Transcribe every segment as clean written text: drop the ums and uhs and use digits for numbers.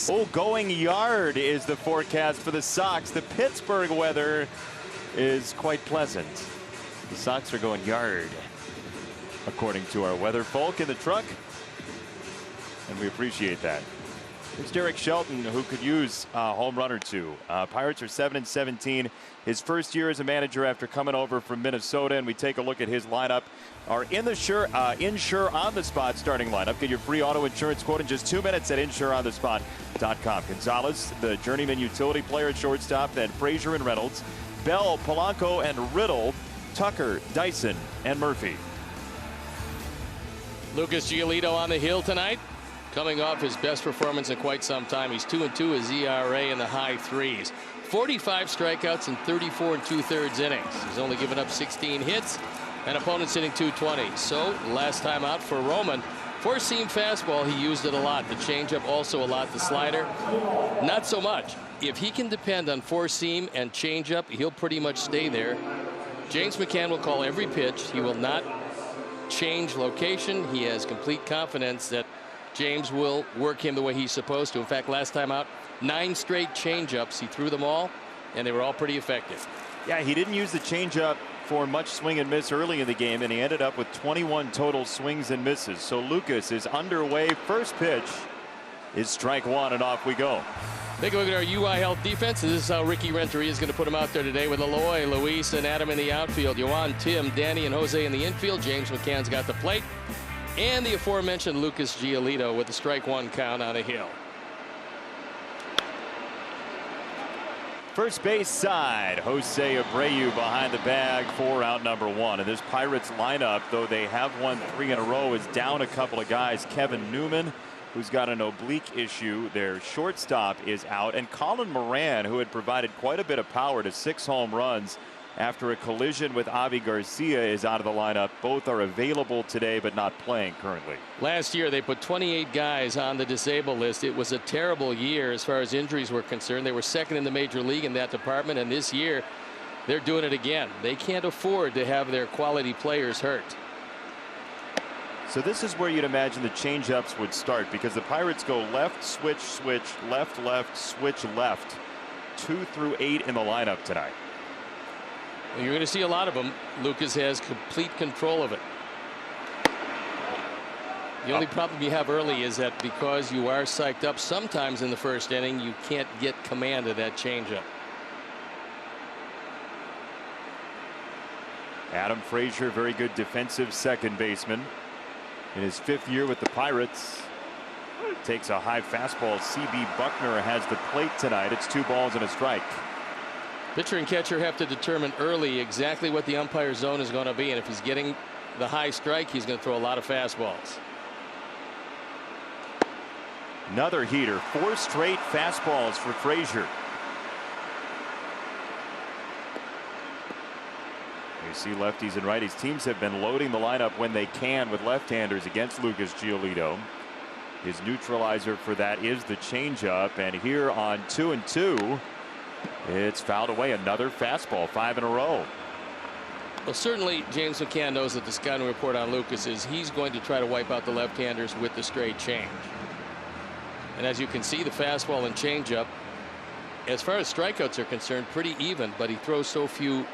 Oh, going yard is the forecast for the Sox. The Pittsburgh weather is quite pleasant. The Sox are going yard, according to our weather folk in the truck, and we appreciate that. It's Derek Shelton, who could use a home run or two. Pirates are 7-17. His first year as a manager after coming over from Minnesota, and we take a look at his lineup. Our Insure on the Spot starting lineup. Get your free auto insurance quote in just 2 minutes at insureonthespot.com. Gonzalez, the journeyman utility player at shortstop, then Frazier and Reynolds, Bell, Polanco, and Riddle, Tucker, Dyson, and Murphy. Lucas Giolito on the hill tonight, coming off his best performance in quite some time. He's 2-2, his ERA in the high threes. 45 strikeouts in 34 2/3 innings. He's only given up 16 hits, and opponents hitting .220. So last time out for Roman, four-seam fastball, he used it a lot. The changeup also a lot. The slider, not so much. If he can depend on four-seam and changeup, he'll pretty much stay there. James McCann will call every pitch. He will not change location. He has complete confidence that James will work him the way he's supposed to. In fact, last time out, 9 straight changeups. He threw them all, and they were all pretty effective. Yeah, he didn't use the changeup for much swing and miss early in the game, and he ended up with 21 total swings and misses. So Lucas is underway. First pitch is strike one, and off we go. Take a look at our UI Health defense. This is how Ricky Renteria is going to put them out there today with Eloy, Luis, and Adam in the outfield. Yohan, Tim, Danny, and Jose in the infield. James McCann's got the plate. And the aforementioned Lucas Giolito with the strike one count on a hill. First base side, Jose Abreu behind the bag for out number one. And this Pirates lineup, though they have won 3 in a row, is down a couple of guys. Kevin Newman, who's got an oblique issue. Their shortstop is out. And Colin Moran, who had provided quite a bit of power to 6 home runs after a collision with Avi Garcia, is out of the lineup. Both are available today but not playing currently. Last year they put 28 guys on the disabled list. It was a terrible year as far as injuries were concerned. They were second in the major league in that department, and this year they're doing it again. They can't afford to have their quality players hurt. So this is where you'd imagine the changeups would start, because the Pirates go left, switch, switch, left, left, switch, left, 2 through 8 in the lineup tonight. You're going to see a lot of them. Lucas has complete control of it. The only problem you have early is that because you are psyched up sometimes in the first inning, you can't get command of that changeup. Adam Frazier, very good defensive second baseman. In his 5th year with the Pirates, takes a high fastball. C.B. Buckner has the plate tonight. It's 2 balls and a strike. Pitcher and catcher have to determine early exactly what the umpire zone is going to be, and if he's getting the high strike, he's going to throw a lot of fastballs. Another heater. 4 straight fastballs for Frazier. You see lefties and righties. Teams have been loading the lineup when they can with left-handers against Lucas Giolito. His neutralizer for that is the changeup, and here on 2-2. It's fouled away. Another fastball, 5 in a row. Well, certainly James McCann knows that the scouting report on Lucas is he's going to try to wipe out the left-handers with the straight change. And as you can see, the fastball and changeup, as far as strikeouts are concerned, pretty even, but he throws so few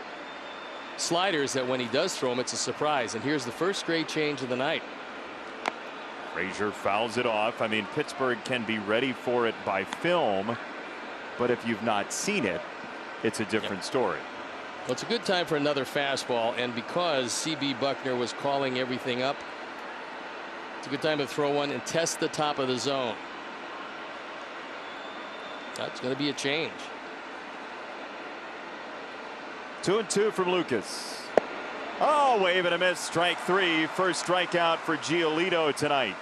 sliders that when he does throw them, it's a surprise. And here's the first straight change of the night. Frazier fouls it off. I mean, Pittsburgh can be ready for it by film, but if you've not seen it, it's a different story. Well, it's a good time for another fastball, and because C.B. Buckner was calling everything up, it's a good time to throw one and test the top of the zone. That's going to be a change. 2-2 from Lucas. Oh, wave and a miss. Strike 3. First strikeout for Giolito tonight.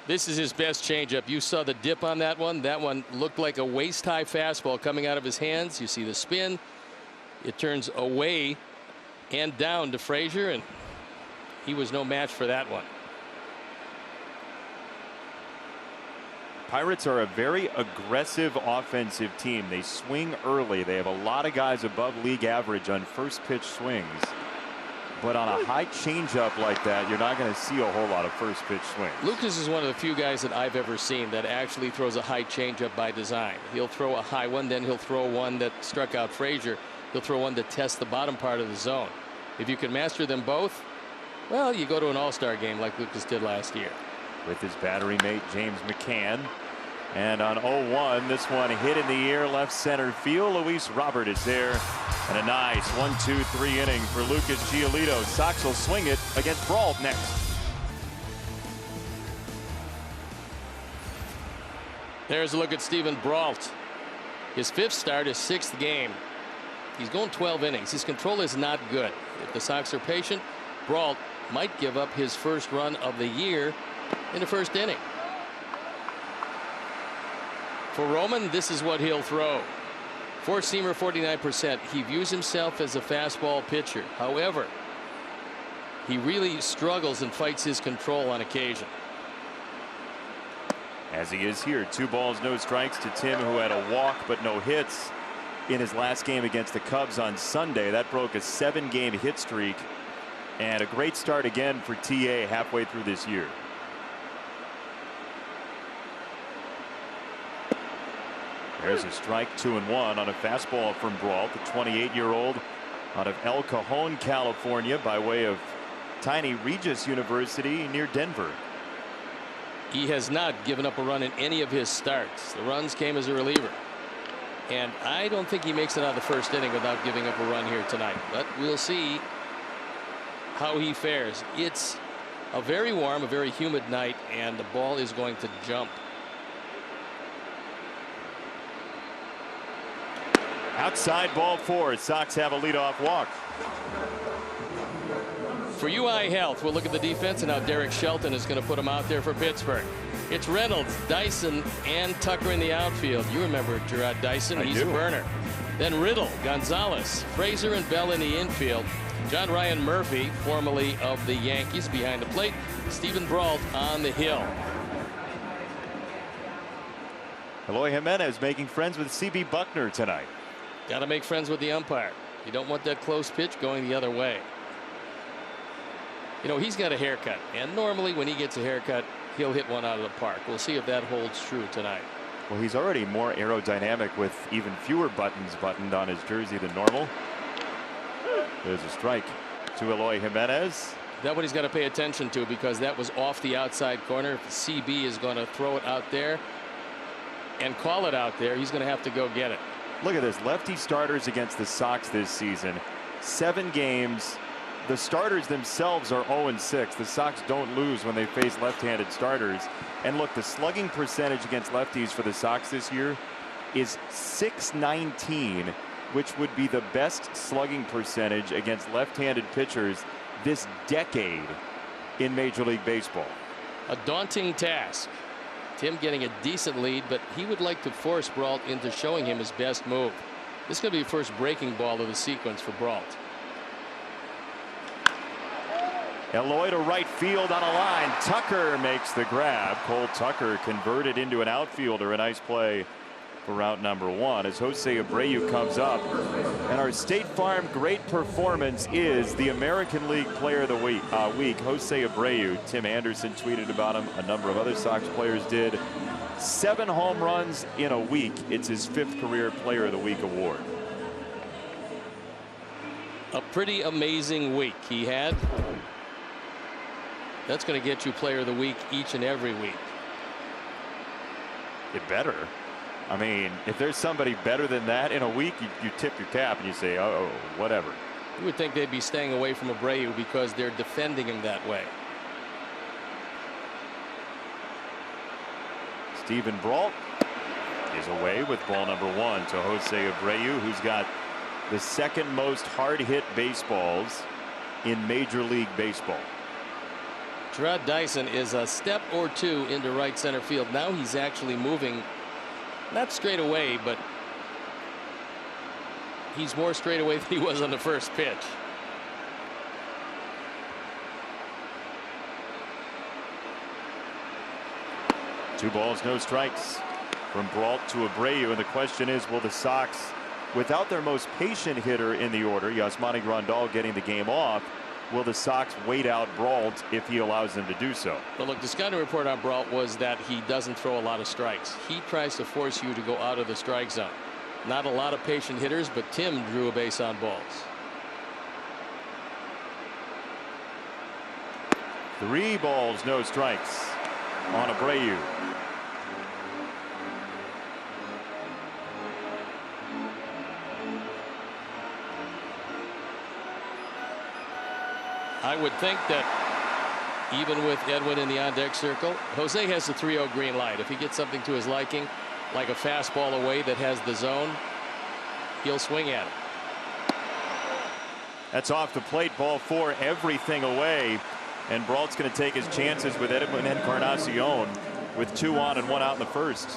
This is his best changeup. You saw the dip on that one. That one looked like a waist-high fastball coming out of his hands. You see the spin. It turns away and down to Frazier, and he was no match for that one. Pirates are a very aggressive offensive team. They swing early. They have a lot of guys above league average on first pitch swings. But on a high changeup like that, you're not going to see a whole lot of first pitch swings. Lucas is one of the few guys that I've ever seen that actually throws a high changeup by design. He'll throw a high one, then he'll throw one that struck out Frazier. He'll throw one to test the bottom part of the zone. If you can master them both, well, you go to an all-star game like Lucas did last year. With his battery mate James McCann. And on 0-1, this one hit in the air left center field. Luis Robert is there. And a nice 1-2-3 inning for Lucas Giolito. Sox will swing it against Brault next. There's a look at Steven Brault. His 5th start, his 6th game. He's going 12 innings. His control is not good. If the Sox are patient, Brault might give up his first run of the year in the 1st inning. For Roman, this is what he'll throw. Four-seamer, 49%. He views himself as a fastball pitcher. However, he really struggles and fights his control on occasion. As he is here, 2 balls, no strikes to Tim, who had a walk but no hits in his last game against the Cubs on Sunday. That broke a 7-game hit streak, and a great start again for TA halfway through this year. There's a strike, 2-1 on a fastball from Brault, the 28-year-old out of El Cajon, California, by way of tiny Regis University near Denver. He has not given up a run in any of his starts. The runs came as a reliever. And I don't think he makes it out of the 1st inning without giving up a run here tonight. But we'll see how he fares. It's a very warm, a very humid night, and the ball is going to jump. Outside ball 4. Sox have a leadoff walk. For UI Health, we'll look at the defense and how Derek Shelton is going to put him out there for Pittsburgh. It's Reynolds, Dyson, and Tucker in the outfield. You remember Gerard Dyson. He's a burner. Then Riddle, Gonzalez, Frazier, and Bell in the infield. John Ryan Murphy, formerly of the Yankees, behind the plate. Steven Brault on the hill. Eloy Jimenez making friends with CB Buckner tonight. Got to make friends with the umpire. You don't want that close pitch going the other way. You know, he's got a haircut, and normally when he gets a haircut, he'll hit one out of the park. We'll see if that holds true tonight. Well, he's already more aerodynamic with even fewer buttons buttoned on his jersey than normal. There's a strike to Eloy Jimenez. That's what he's got to pay attention to, because that was off the outside corner. If CB is going to throw it out there and call it out there, he's going to have to go get it. Look at this. Lefty starters against the Sox this season. 7 games. The starters themselves are 0-6. The Sox don't lose when they face left-handed starters. And look, the slugging percentage against lefties for the Sox this year is .619, which would be the best slugging percentage against left-handed pitchers this decade in Major League Baseball. A daunting task. Tim getting a decent lead, but he would like to force Brault into showing him his best move. This is going to be the first breaking ball of the sequence for Brault. Eloy to right field on a line. Tucker makes the grab. Cole Tucker converted into an outfielder. A nice play for route number 1 as Jose Abreu comes up. And our State Farm great performance is the American League Player of the Week. Jose Abreu. Tim Anderson tweeted about him. A number of other Sox players did. 7 home runs in a week. It's his 5th career Player of the Week award. A pretty amazing week he had. That's going to get you Player of the Week each and every week. It better. I mean, if there's somebody better than that in a week, you tip your cap and you say, oh, whatever. You would think they'd be staying away from Abreu because they're defending him that way. Steven Brault is away with ball number 1 to Jose Abreu, who's got the 2nd most hard hit baseballs in Major League Baseball. Gerard Dyson is a step or 2 into right center field. Now he's actually moving, not straight away, but he's more straight away than he was on the first pitch. Two balls, no strikes from Brault to Abreu, and the question is, will the Sox, without their most patient hitter in the order, Yasmani Grandal getting the game off, will the Sox wait out Brault if he allows them to do so? Well, look, the scouting report on Brault was that he doesn't throw a lot of strikes. He tries to force you to go out of the strike zone. Not a lot of patient hitters, but Tim drew a base on balls. 3 balls, no strikes on Abreu. I would think that even with Edwin in the on-deck circle, Jose has the 3-0 green light. If he gets something to his liking, like a fastball away that has the zone, he'll swing at it. That's off the plate, ball 4, everything away. And Brault's going to take his chances with Edwin Encarnacion with 2 on and 1 out in the first.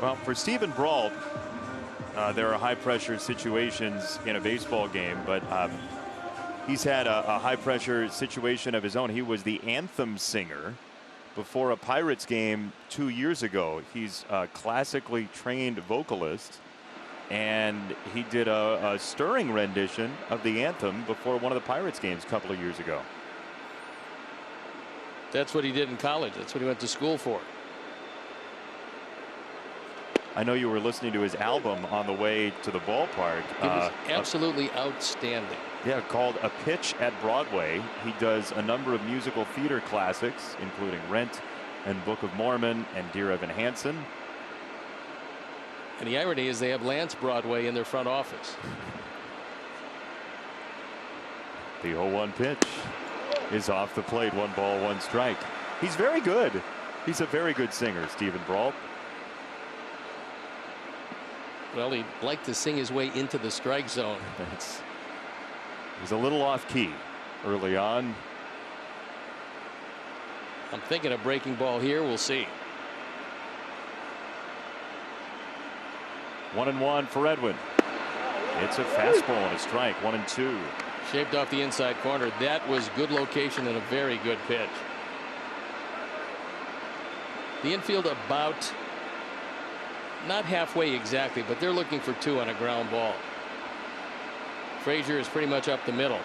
Well, for Stephen Brault, there are high pressure situations in a baseball game, but he's had a high pressure situation of his own. He was the anthem singer before a Pirates game 2 years ago. He's a classically trained vocalist, and he did a stirring rendition of the anthem before one of the Pirates games a couple of years ago. That's what he did in college. That's what he went to school for. I know you were listening to his album on the way to the ballpark. It was absolutely outstanding. Yeah, called A Pitch at Broadway. He does a number of musical theater classics, including Rent and Book of Mormon and Dear Evan Hansen. And the irony is they have Lance Broadway in their front office. The 0-1 pitch is off the plate. 1 ball, 1 strike. He's very good. He's a very good singer, Stephen Brault. Well, he'd like to sing his way into the strike zone. He's a little off key early on. I'm thinking a breaking ball here. We'll see. 1-1 for Edwin. It's a fastball and a strike. 1-2. Shaped off the inside corner. That was good location and a very good pitch. The infield about not halfway exactly, but they're looking for 2 on a ground ball. Frazier is pretty much up the middle.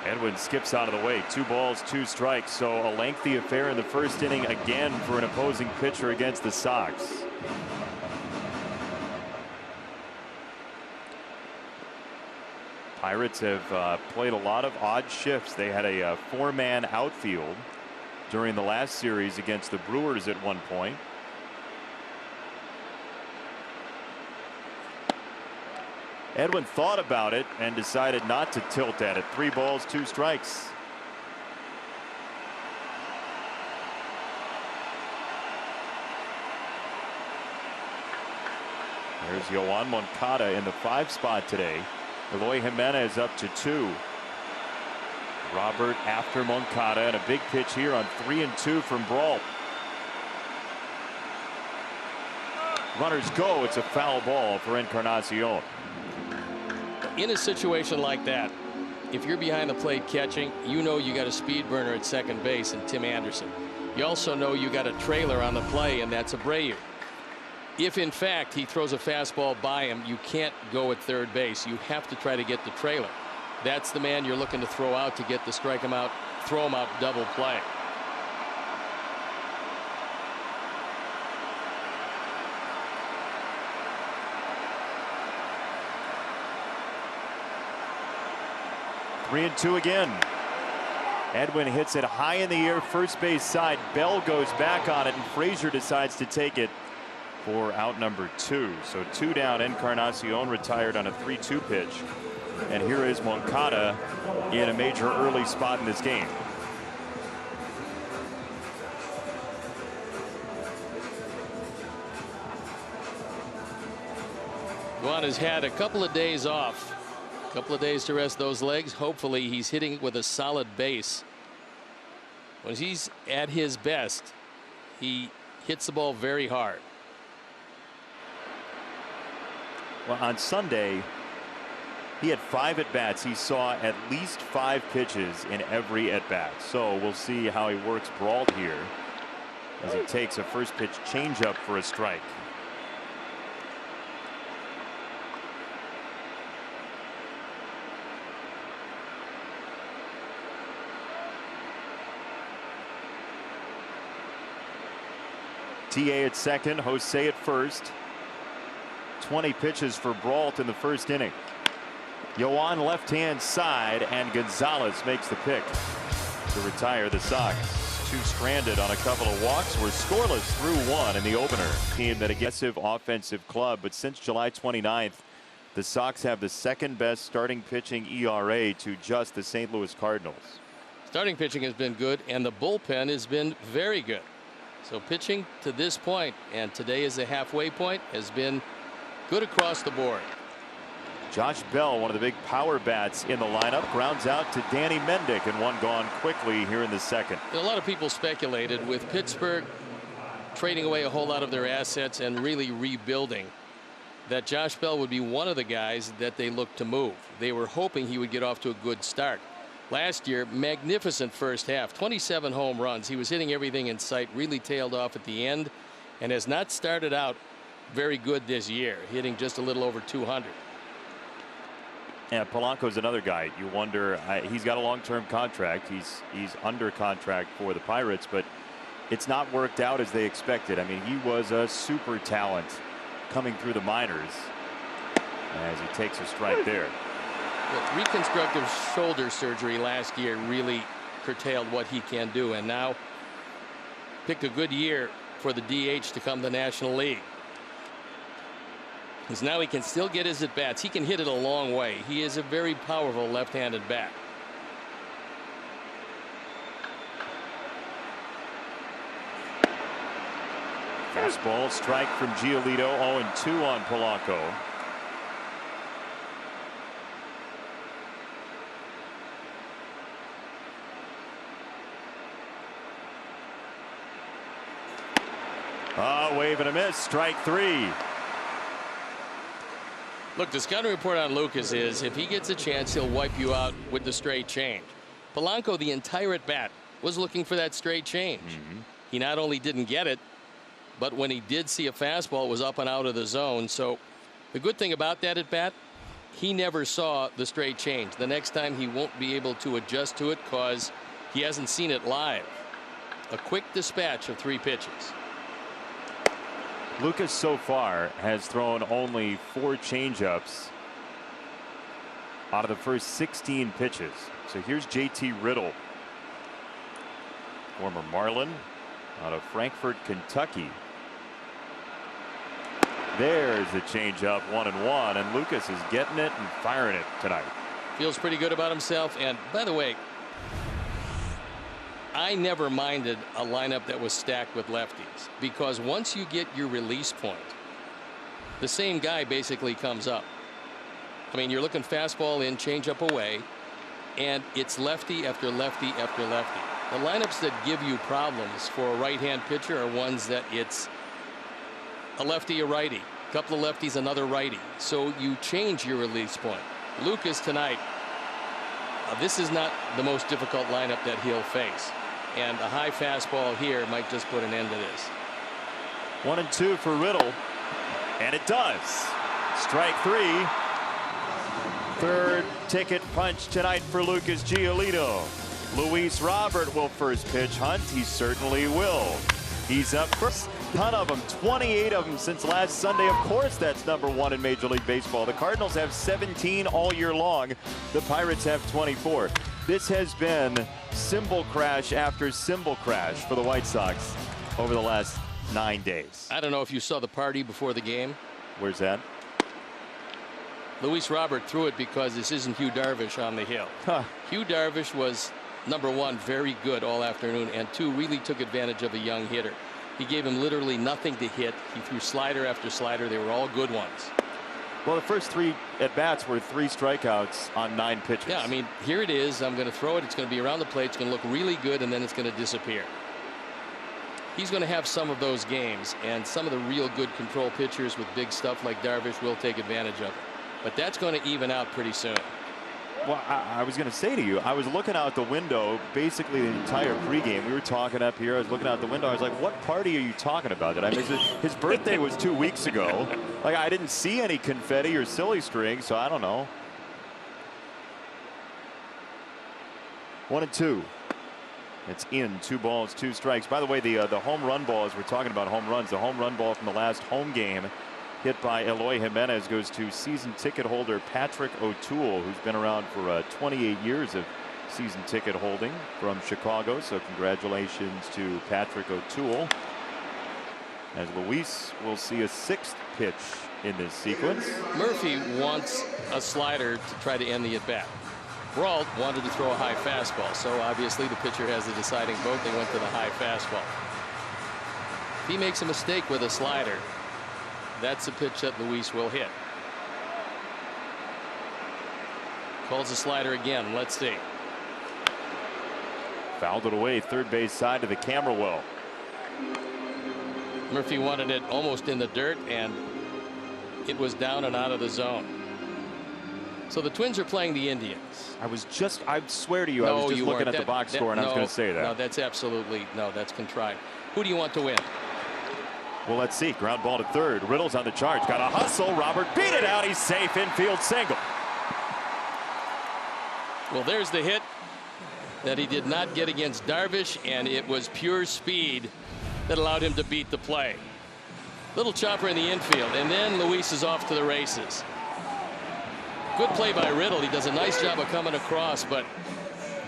Edwin skips out of the way. 2 balls, 2 strikes. So a lengthy affair in the first inning again for an opposing pitcher against the Sox. Pirates have played a lot of odd shifts. They had a 4-man outfield during the last series against the Brewers at one point. Edwin thought about it and decided not to tilt at it. 3 balls, 2 strikes. There's Yoan Moncada in the 5 spot today. Eloy Jimenez up to 2. Robert after Moncada, and a big pitch here on 3-2 from Brault. Runners go. It's a foul ball for Encarnacion. In a situation like that, if you're behind the plate catching, you know you got a speed burner at second base and Tim Anderson. You also know you got a trailer on the play, and that's Abreu. If in fact he throws a fastball by him, you can't go at third base. You have to try to get the trailer. That's the man you're looking to throw out to get the strike him out, throw him out double play. Three and two again. Edwin hits it high in the air, first base side. Bell goes back on it, and Frazier decides to take it for out number 2. So 2 down. Encarnacion retired on a 3-2 pitch. And here is Moncada in a major early spot in this game. Juan has had a couple of days off. A couple of days to rest those legs. Hopefully he's hitting with a solid base. When he's at his best, he hits the ball very hard. Well, on Sunday, He had 5 at-bats. He saw at least 5 pitches in every at-bat. So we'll see how he works Brault here as he takes a first pitch changeup for a strike. TA at second, Jose at first. 20 pitches for Brault in the first inning. Yoan left-hand side, and Gonzalez makes the pick to retire the Sox. 2 stranded on a couple of walks. Were scoreless through 1 in the opener. Team that aggressive offensive club, but since July 29th, the Sox have the second best starting pitching ERA to just the St. Louis Cardinals. Starting pitching has been good, and the bullpen has been very good. So pitching to this point, and today is the halfway point, has been good across the board. Josh Bell, one of the big power bats in the lineup, grounds out to Danny Mendick, and one gone quickly here in the second. A lot of people speculated with Pittsburgh trading away a whole lot of their assets and really rebuilding that Josh Bell would be one of the guys that they looked to move. They were hoping he would get off to a good start. Last year, magnificent first half, 27 home runs. He was hitting everything in sight, really tailed off at the end, and has not started out very good this year, hitting just a little over 200. Yeah, Polanco's another guy. You wonder, he's got a long-term contract. He's under contract for the Pirates, but it's not worked out as they expected. I mean, he was a super talent coming through the minors as he takes a strike there. Well, reconstructive shoulder surgery last year really curtailed what he can do, and now picked a good year for the DH to come to the National League. Because now he can still get his at-bats. He can hit it a long way. He is a very powerful left-handed bat. Fastball strike from Giolito. 0-2 on Polanco. Wave and a miss. Strike 3. Look, the scouting report on Lucas is if he gets a chance, he'll wipe you out with the straight change. Polanco, the entire at bat, was looking for that straight change. He not only didn't get it, but when he did see a fastball, it was up and out of the zone. So the good thing about that at bat, he never saw the straight change. The next time he won't be able to adjust to it because he hasn't seen it live. A quick dispatch of 3 pitches. Lucas so far has thrown only 4 changeups out of the first 16 pitches. So here's JT Riddle, former Marlin out of Frankfort, Kentucky. There's a changeup, 1-1, and Lucas is getting it and firing it tonight. Feels pretty good about himself. And by the way, I never minded a lineup that was stacked with lefties, because once you get your release point, the same guy basically comes up. I mean, you're looking fastball in, changeup away, and it's lefty after lefty after lefty. The lineups that give you problems for a right-hand pitcher are ones that it's a lefty, a righty, a couple of lefties, another righty. So you change your release point. Lucas tonight, this is not the most difficult lineup that he'll face. And a high fastball here might just put an end to this. 1-2 for Riddle, and it does. Strike 3. Third ticket punch tonight for Lucas Giolito. Luis Robert will first pitch. Hunt, he certainly will. He's up first. Ton of them, 28 of them since last Sunday. Of course, that's #1 in Major League Baseball. The Cardinals have 17 all year long. The Pirates have 24. This has been symbol crash after symbol crash for the White Sox over the last 9 days. I don't know if you saw the party before the game. Where's that? Luis Robert threw it because this isn't Hugh Darvish on the hill. Hugh Darvish was #1, very good all afternoon, and 2, really took advantage of a young hitter. He gave him literally nothing to hit. He threw slider after slider. They were all good ones. Well, the first 3 at-bats were 3 strikeouts on 9 pitches. Yeah, I mean, here it is. I'm going to throw it. It's going to be around the plate. It's going to look really good, and then it's going to disappear. He's going to have some of those games, and some of the real good control pitchers with big stuff like Darvish will take advantage of it. but that's going to even out pretty soon. Well, I was going to say to you, I was looking out the window basically the entire pregame. We were talking up here. I was looking out the window. I was like, what party are you talking about? Did I miss it? His birthday was 2 weeks ago. Like, I didn't see any confetti or silly string, so I don't know. 1-2. It's in. 2 balls, 2 strikes. By the way, the home run ball, as we're talking about home runs, the home run ball from the last home game hit by Eloy Jimenez goes to season ticket holder Patrick O'Toole, who's been around for 28 years of season ticket holding from Chicago. So congratulations to Patrick O'Toole. As Luis will see a 6th pitch in this sequence. Murphy wants a slider to try to end the at-bat. Brault wanted to throw a high fastball, so obviously the pitcher has the deciding vote. They went to the high fastball. If he makes a mistake with a slider, that's a pitch that Luis will hit. Calls the slider again. Let's see. Fouled it away, third base side to the camera well. Murphy wanted it almost in the dirt, and it was down and out of the zone. So the Twins are playing the Indians. I swear to you, I was just looking at the box score, and I was going to say that. No, that's absolutely, no, that's contrived. Who do you want to win? Well, let's see. Ground ball to third. Riddle's on the charge. Got a hustle. Robert beat it out. He's safe. Infield single. Well, there's the hit that he did not get against Darvish, and it was pure speed that allowed him to beat the play. Little chopper in the infield, and then Luis is off to the races. Good play by Riddle. He does a nice job of coming across, but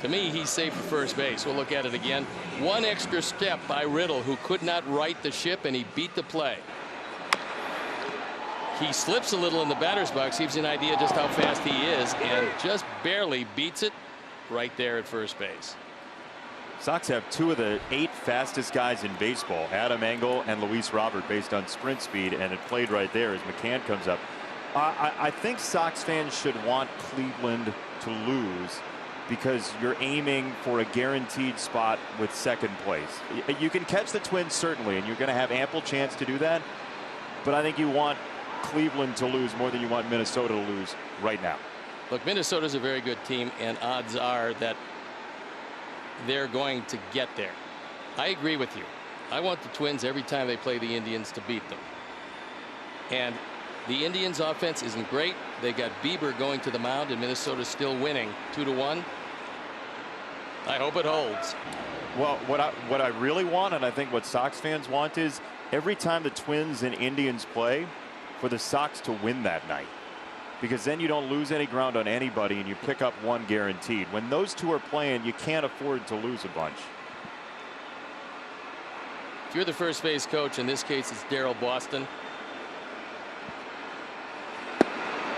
to me, he's safe for first base. We'll look at it again. One extra step by Riddle, who could not right the ship, and he beat the play. He slips a little in the batter's box, gives you an idea just how fast he is, and just barely beats it right there at first base. Sox have 2 of the 8 fastest guys in baseball, Adam Engel and Luis Robert, based on sprint speed, and it played right there as McCann comes up. I think Sox fans should want Cleveland to lose because you're aiming for a guaranteed spot with second place. You can catch the Twins, certainly, and you're going to have ample chance to do that. But I think you want Cleveland to lose more than you want Minnesota to lose right now. Look, Minnesota's a very good team, and odds are that they're going to get there. I agree with you. I want the Twins every time they play the Indians to beat them. And the Indians offense isn't great. They got Bieber going to the mound, and Minnesota's still winning 2-1. I hope it holds. Well, what I really want, and I think what Sox fans want, is every time the Twins and Indians play, for the Sox to win that night, because then you don't lose any ground on anybody and you pick up one guaranteed. When those two are playing, you can't afford to lose a bunch. If you're the first base coach, in this case it's Darryl Boston,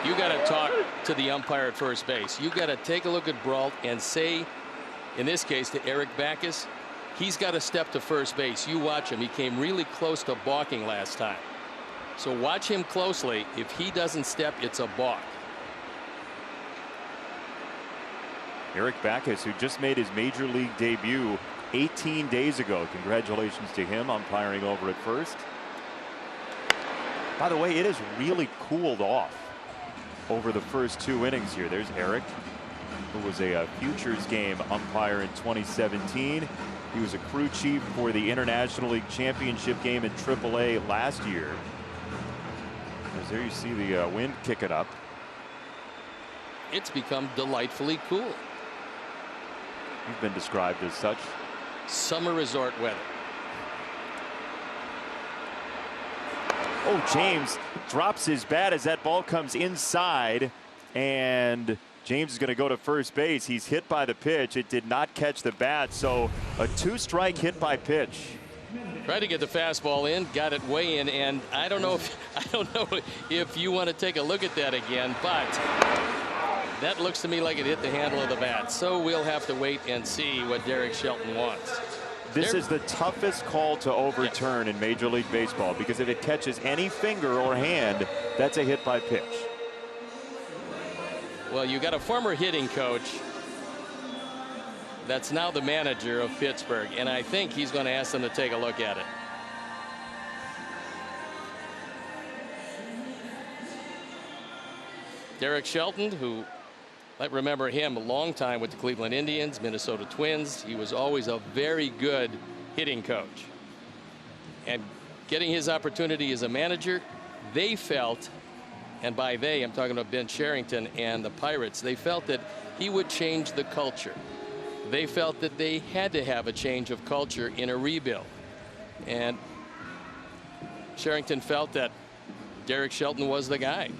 you got to talk to the umpire at first base. You got to take a look at Brault and say, in this case to Eric Backus, he's got to step to first base. You watch him. He came really close to balking last time. So watch him closely. If he doesn't step, it's a balk. Eric Backus, who just made his major league debut 18 days ago. Congratulations to him, umpiring over at first. By the way, it has really cooled off over the first 2 innings here. There's Eric, who was a futures game umpire in 2017. He was a crew chief for the International League Championship game in AAA last year. As there you see the wind kick it up. It's become delightfully cool. You've been described as such. Summer resort weather. Oh, James drops his bat as that ball comes inside, and James is going to go to first base. He's hit by the pitch. It did not catch the bat, so a 2-strike hit by pitch. Tried to get the fastball in, got it way in, and I don't know if you want to take a look at that again, but that looks to me like it hit the handle of the bat. So we'll have to wait and see what Derek Shelton wants. This is the toughest call to overturn in Major League Baseball, because if it catches any finger or hand, that's a hit by pitch. Well, you got a former hitting coach that's now the manager of Pittsburgh, and I think he's going to ask them to take a look at it. Derek Shelton, who might remember him a long time with the Cleveland Indians, Minnesota Twins. He was always a very good hitting coach. And getting his opportunity as a manager, they felt, and by they I'm talking about Ben Cherington and the Pirates, they felt that he would change the culture. They felt that they had to have a change of culture in a rebuild. And Cherington felt that Derek Shelton was the guy.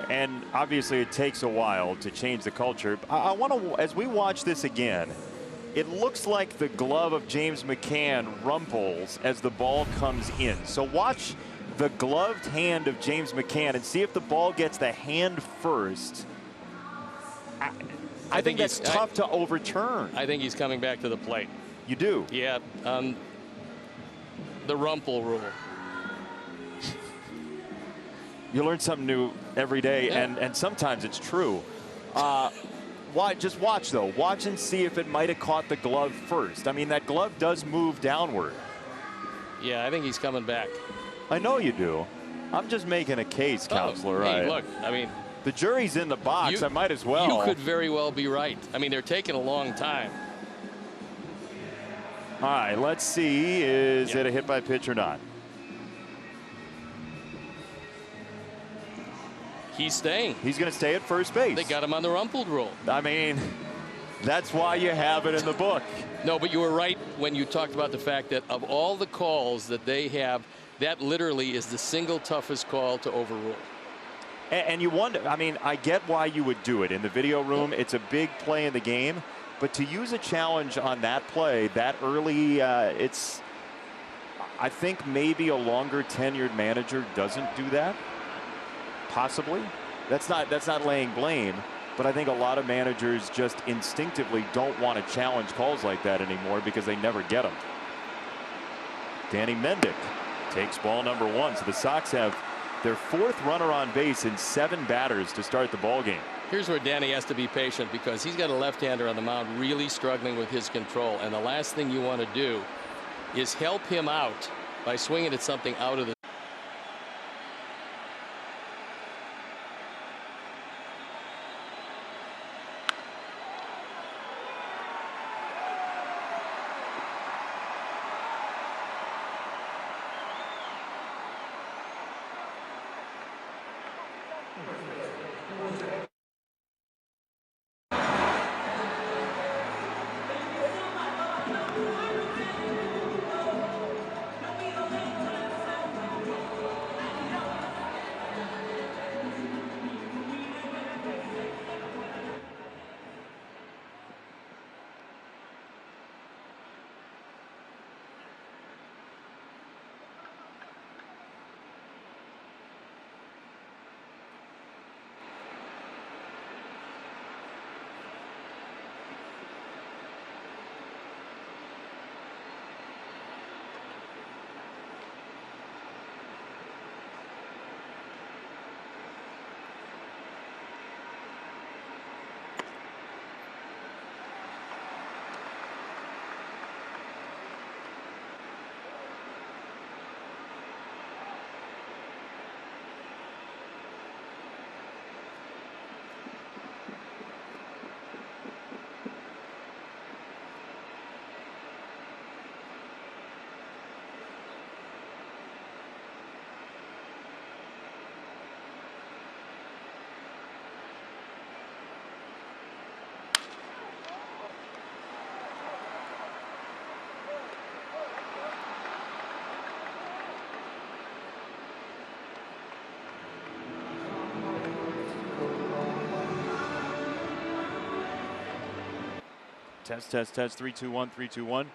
And obviously it takes a while to change the culture. I want to, as we watch this again, it looks like the glove of James McCann rumples as the ball comes in. So watch the gloved hand of James McCann and see if the ball gets the hand first. I think that's tough to overturn. I think he's coming back to the plate. You do? Yeah. The rumple rule. You learn something new every day, yeah. and sometimes it's true. Just watch, though. Watch and see if it might have caught the glove first. I mean, that glove does move downward. Yeah, I think he's coming back. I know you do. I'm just making a case, Counselor. Hey, look, I mean, the jury's in the box. I might as well. You could very well be right. I mean, they're taking a long time. All right, let's see. Is it a hit by pitch or not? He's staying. He's going to stay at first base. They got him on the rumpled rule. I mean, that's why you have it in the book. No, but you were right when you talked about the fact that of all the calls that they have, that literally is the single toughest call to overrule. And you wonder, I mean, I get why you would do it. In the video room, it's a big play in the game. But to use a challenge on that play that early, I think maybe a longer tenured manager doesn't do that. Possibly. That's not laying blame, but I think a lot of managers just instinctively don't want to challenge calls like that anymore because they never get them. Danny Mendick takes ball number 1. So the Sox have their 4th runner on base in 7 batters to start the ball game. Here's where Danny has to be patient because he's got a left-hander on the mound really struggling with his control, and the last thing you want to do is help him out by swinging at something out of the Test 3 2 1 3 2 1.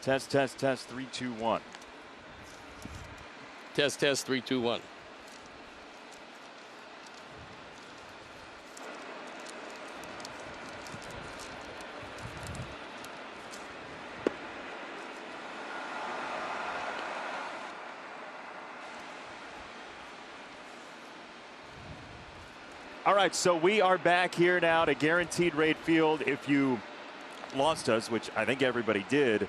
Test 3 2 1. Test 3 2 1. All right, so we are back here now to Guaranteed Rate Field. If you lost us, which I think everybody did,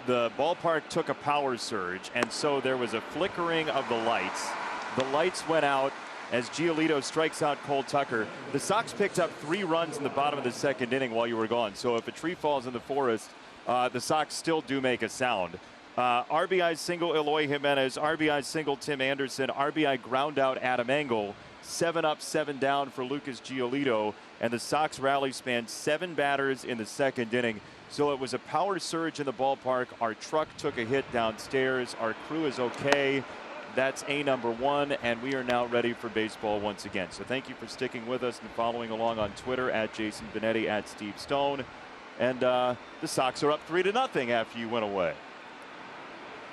the ballpark took a power surge, and so there was a flickering of the lights. The lights went out as Giolito strikes out Cole Tucker. The Sox picked up 3 runs in the bottom of the second inning while you were gone. So if a tree falls in the forest, the Sox still do make a sound. RBI single Eloy Jimenez, RBI single Tim Anderson, RBI ground out Adam Engel. 7 up, 7 down for Lucas Giolito, and the Sox rally spanned 7 batters in the second inning. So it was a power surge in the ballpark. Our truck took a hit downstairs. Our crew is okay. That's A number 1, and we are now ready for baseball once again. So thank you for sticking with us and following along on Twitter at Jason Benetti, at Steve Stone. And the Sox are up 3-0 after you went away.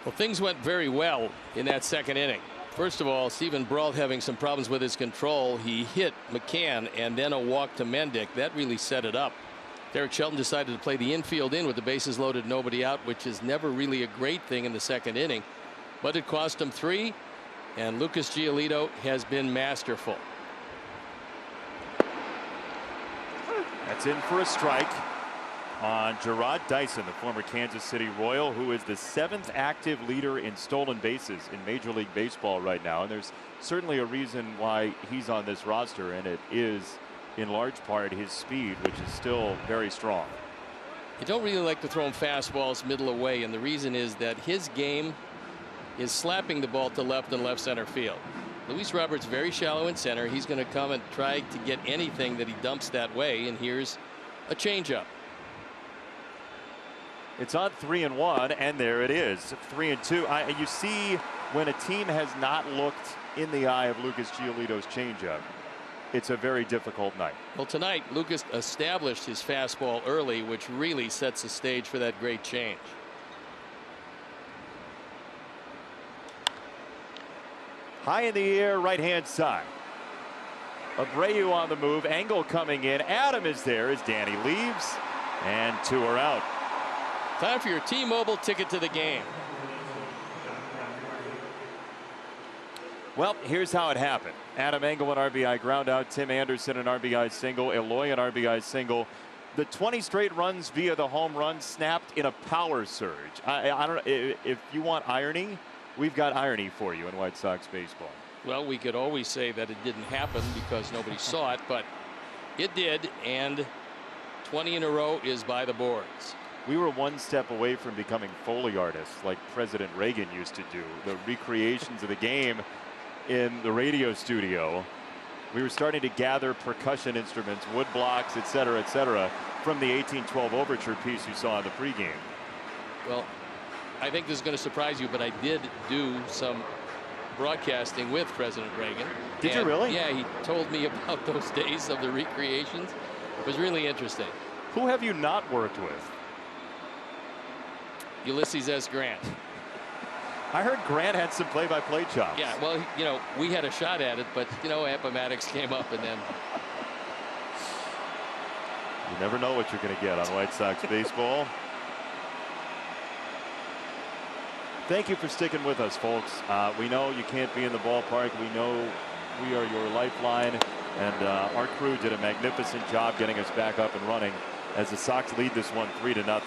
Well, things went very well in that second inning. First of all, Steven Brault having some problems with his control. He hit McCann and then a walk to Mendick. That really set it up. Derek Shelton decided to play the infield in with the bases loaded, nobody out, which is never really a great thing in the second inning. But it cost him 3, and Lucas Giolito has been masterful. That's in for a strike on Gerard Dyson, the former Kansas City Royal, who is the 7th active leader in stolen bases in Major League Baseball right now. And there's certainly a reason why he's on this roster, and it is in large part his speed, which is still very strong. You don't really like to throw him fastballs middle away, and the reason is that his game is slapping the ball to left and left center field. Luis Roberts very shallow in center. He's going to come and try to get anything that he dumps that way, and here's a changeup. It's on 3-1, and there it is, 3-2. You see, when a team has not looked in the eye of Lucas Giolito's changeup, it's a very difficult night. Well, tonight Lucas established his fastball early, which really sets the stage for that great change. High in the air, right-hand side. Abreu on the move, Engel coming in. Adam is there as Danny leaves, and 2 are out. Time for your T-Mobile ticket to the game. Well, here's how it happened. Adam Engel, an RBI ground out. Tim Anderson, an RBI single. Eloy, an RBI single. The 20 straight runs via the home run snapped in a power surge. I don't know if you want irony. We've got irony for you in White Sox baseball. Well, we could always say that it didn't happen because nobody saw it, but it did, and 20 in a row is by the boards. We were one step away from becoming Foley artists like President Reagan used to do. The recreations of the game in the radio studio. We were starting to gather percussion instruments, wood blocks, et cetera, from the 1812 overture piece you saw in the pregame. Well, I think this is going to surprise you, but I did do some broadcasting with President Reagan. Did you really? Yeah, he told me about those days of the recreations. It was really interesting. Who have you not worked with? Ulysses S. Grant. I heard Grant had some play-by-play chops. Yeah, well, you know, we had a shot at it, but, you know, Appomattox came up, and then. You never know what you're going to get on White Sox baseball. Thank you for sticking with us, folks. We know you can't be in the ballpark. We know we are your lifeline, and our crew did a magnificent job getting us back up and running as the Sox lead this one 3-0.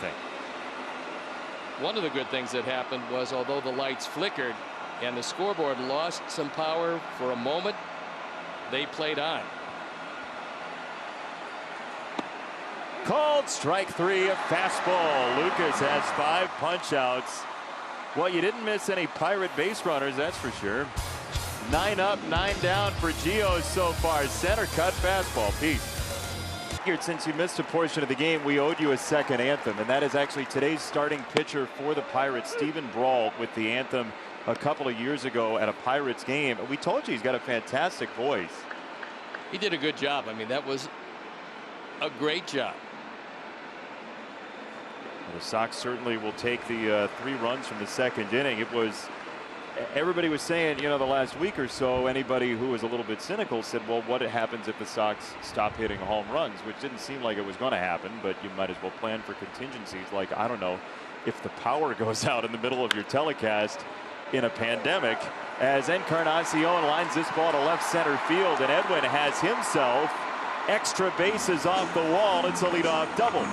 One of the good things that happened was, although the lights flickered and the scoreboard lost some power for a moment, they played on. Called strike 3, a fastball. Lucas has 5 punch-outs. Well, you didn't miss any Pirate base runners, that's for sure. 9 up, 9 down for Gio so far. Center cut fastball. Pete. Since you missed a portion of the game, we owed you a second anthem, and that is actually today's starting pitcher for the Pirates, Steven Brault, with the anthem a couple of years ago at a Pirates game. We told you he's got a fantastic voice. He did a good job. I mean, that was a great job. The Sox certainly will take the 3 runs from the second inning. It was, everybody was saying, you know, the last week or so, anybody who was a little bit cynical said, well, what happens if the Sox stop hitting home runs, which didn't seem like it was going to happen, but you might as well plan for contingencies. Like, I don't know, if the power goes out in the middle of your telecast in a pandemic, as Encarnacion lines this ball to left center field, and Edwin has himself extra bases off the wall. It's a leadoff double.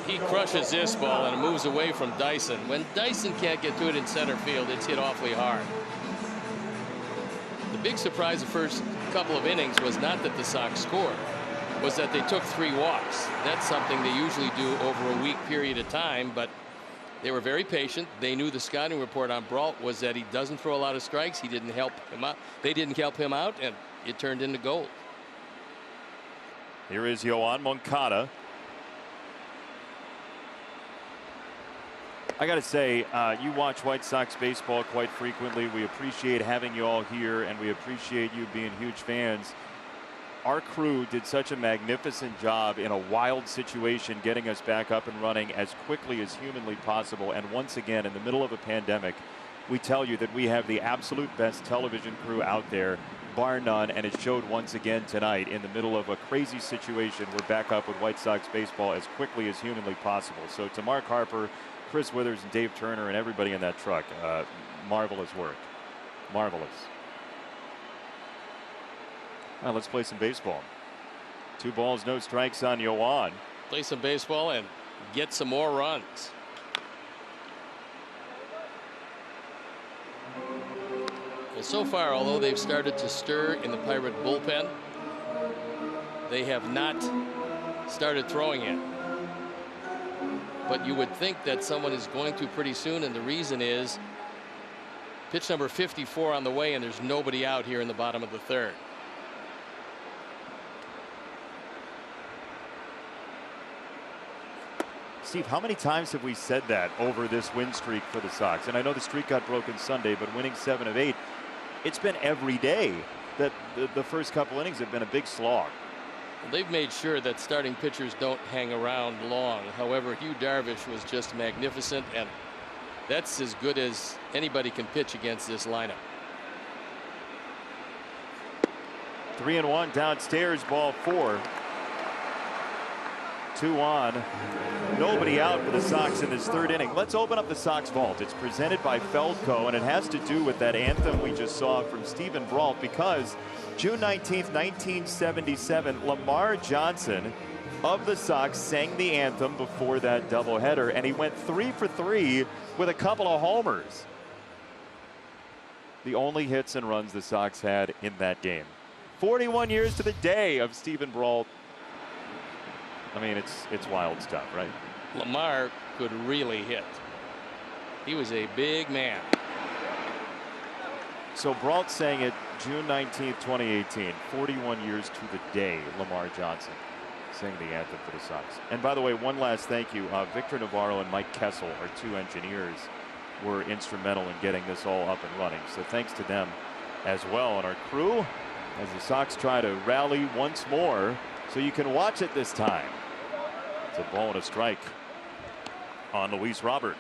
He crushes this ball and it moves away from Dyson. When Dyson can't get to it in center field, it's hit awfully hard. The big surprise the first couple of innings was not that the Sox scored, was that they took 3 walks. That's something they usually do over a week period of time, but they were very patient. They knew the scouting report on Brault was that he doesn't throw a lot of strikes. He didn't help him out. They didn't help him out, and it turned into gold. Here is Yoan Moncada. I got to say, you watch White Sox baseball quite frequently. We appreciate having you all here, and we appreciate you being huge fans. Our crew did such a magnificent job in a wild situation, getting us back up and running as quickly as humanly possible. And once again, in the middle of a pandemic, we tell you that we have the absolute best television crew out there, bar none, and it showed once again tonight. In the middle of a crazy situation, we're back up with White Sox baseball as quickly as humanly possible. So to Mark Harper, Chris Withers, and Dave Turner, and everybody in that truck, marvelous work. Marvelous. Now let's play some baseball. 2 balls, no strikes on Yoan. Play some baseball and get some more runs. Well, so far, although they've started to stir in the Pirate bullpen, they have not started throwing yet. But you would think that someone is going to pretty soon, and the reason is pitch number 54 on the way, and there's nobody out here in the bottom of the 3rd. Steve, how many times have we said that over this win streak for the Sox? And I know the streak got broken Sunday, but winning 7 of 8, it's been every day that the first couple innings have been a big slog. They've made sure that starting pitchers don't hang around long. However, Hugh Darvish was just magnificent, and that's as good as anybody can pitch against this lineup. 3-1 downstairs, ball 4. 2 on. Nobody out for the Sox in this 3rd inning. Let's open up the Sox vault. It's presented by Feldco, and it has to do with that anthem we just saw from Stephen Brault, because June 19th, 1977, Lamar Johnson of the Sox sang the anthem before that doubleheader, and he went 3 for 3 with a couple of homers. The only hits and runs the Sox had in that game. 41 years to the day of Stephen Brault. I mean, it's wild stuff, right? Lamar could really hit. He was a big man. So Brault sang it June 19th, 2018. 41 years to the day, Lamar Johnson sang the anthem for the Sox. And by the way, one last thank you. Victor Navarro and Mike Kessel, our 2 engineers, were instrumental in getting this all up and running. So thanks to them as well. And our crew, as the Sox try to rally once more, so you can watch it this time. It's a ball and a strike on Luis Robert.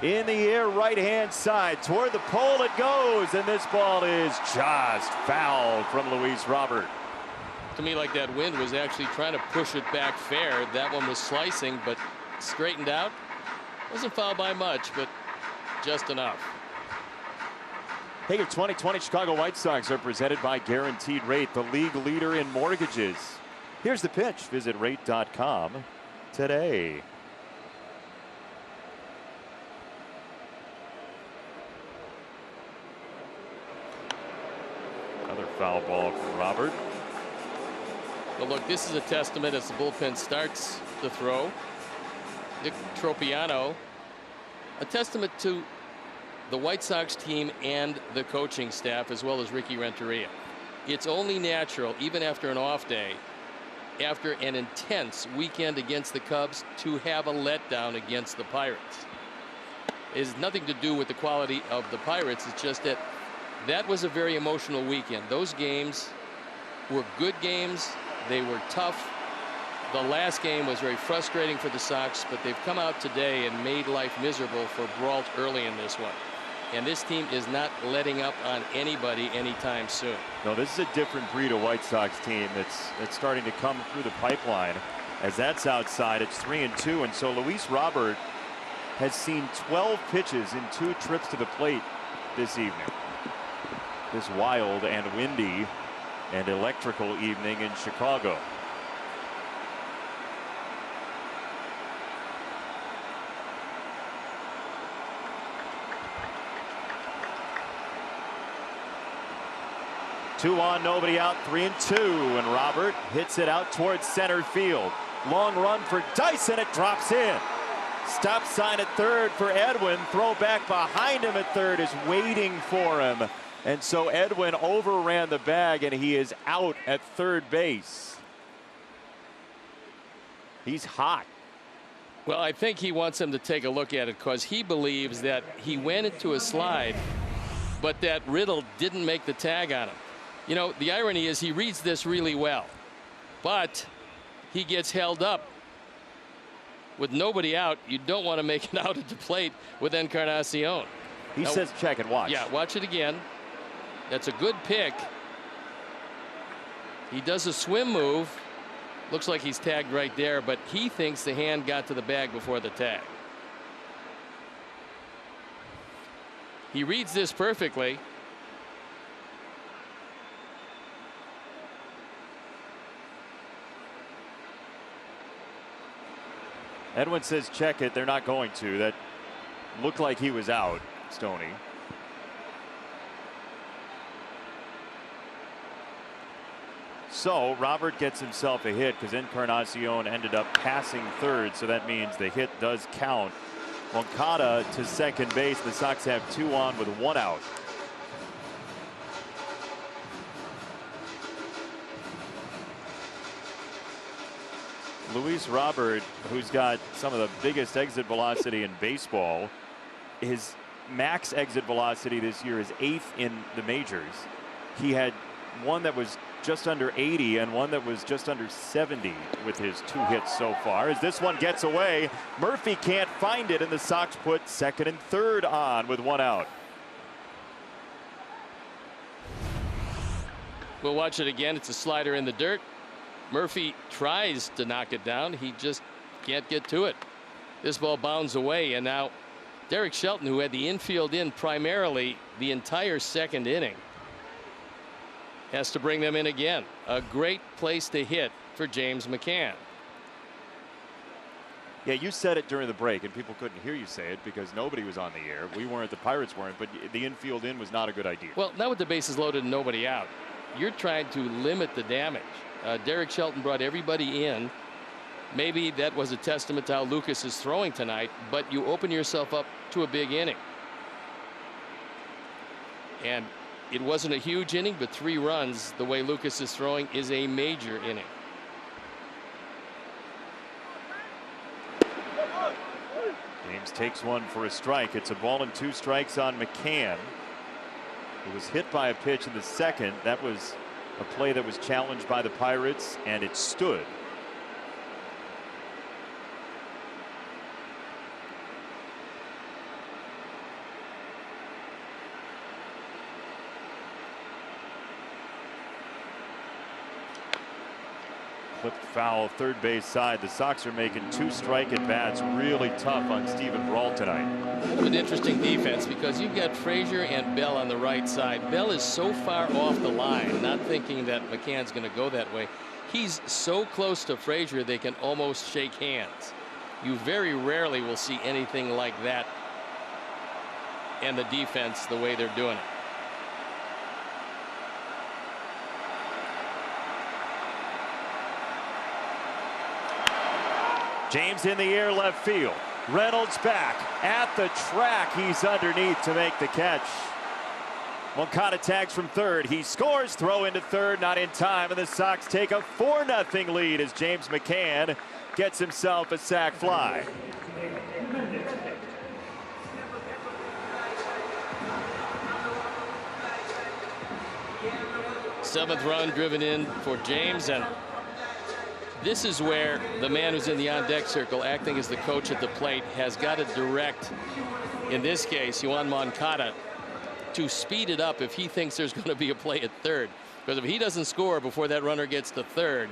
In the air, right-hand side, toward the pole it goes, and this ball is just foul from Luis Robert. To me, like that wind was actually trying to push it back fair. That one was slicing, but straightened out. Wasn't fouled by much, but just enough. Hey, your 2020 Chicago White Sox are presented by Guaranteed Rate, the league leader in mortgages. Here's the pitch. Visit rate.com today. Another foul ball from Robert. But look, this is a testament as the bullpen starts to throw. Nick Tropiano, a testament to the White Sox team and the coaching staff, as well as Ricky Renteria. It's only natural, even after an off day, after an intense weekend against the Cubs, to have a letdown against the Pirates. It has nothing to do with the quality of the Pirates. It's just that that was a very emotional weekend. Those games were good games. They were tough. the last game was very frustrating for the Sox, but they've come out today and made life miserable for Brault early in this one. And this team is not letting up on anybody anytime soon. No, this is a different breed of White Sox team that's starting to come through the pipeline. As that's outside, it's 3-2, and so Luis Robert has seen 12 pitches in 2 trips to the plate this evening. This wild and windy and electrical evening in Chicago. Two on, nobody out, 3-2, and Robert hits it out towards center field. Long run for Dyson, it drops in. Stop sign at third for Edwin. Throw back behind him at third is waiting for him. And so Edwin overran the bag, and he is out at third base. He's hot. Well, I think he wants him to take a look at it because he believes that he went into a slide, but that Riddle didn't make the tag on him. You know, the irony is he reads this really well, but he gets held up. With nobody out, you don't want to make it out at the plate with Encarnacion. He says check and watch. Yeah, watch it again. That's a good pick. He does a swim move. Looks like he's tagged right there, but he thinks the hand got to the bag before the tag. He reads this perfectly. Edwin says check it. They're not going to. That looked like he was out, Stoney. So Robert gets himself a hit because Encarnacion ended up passing third, so that means the hit does count. Moncada to second base. The Sox have 2 on with 1 out. Luis Robert, who's got some of the biggest exit velocity in baseball, his max exit velocity this year is 8th in the majors. He had one that was just under 80 and one that was just under 70 with his 2 hits so far. As this one gets away, Murphy can't find it, and the Sox put second and third on with 1 out. We'll watch it again. It's a slider in the dirt. Murphy tries to knock it down. He just can't get to it. This ball bounds away, and now Derek Shelton, who had the infield in primarily the entire second inning, has to bring them in again. A great place to hit for James McCann. Yeah, you said it during the break, and people couldn't hear you say it because nobody was on the air. We weren't, the Pirates weren't, but the infield in was not a good idea. Well, not with the bases loaded and nobody out. You're trying to limit the damage. Derek Shelton brought everybody in. Maybe that was a testament to how Lucas is throwing tonight, but you open yourself up to a big inning. And it wasn't a huge inning, but 3 runs, the way Lucas is throwing, is a major inning. James takes one for a strike. It's a ball and 2 strikes on McCann, who was hit by a pitch in the second. That was a play that was challenged by the Pirates, and it stood. Clipped foul, third base side. The Sox are making 2 strike at bats really tough on Steven Brault tonight. Kind of an interesting defense because you've got Frazier and Bell on the right side. Bell is so far off the line, not thinking that McCann's going to go that way. He's so close to Frazier they can almost shake hands. You very rarely will see anything like that, and the defense the way they're doing it. James in the air, left field. Reynolds back at the track. He's underneath to make the catch. Moncada tags from third. He scores. Throw into third, not in time, and the Sox take a 4-0 lead as James McCann gets himself a sac fly. Seventh run driven in for James, and This is where the man who's in the on-deck circle, acting as the coach at the plate, has got to direct, in this case, Yoan Moncada, to speed it up if he thinks there's going to be a play at third. Because if he doesn't score before that runner gets to third,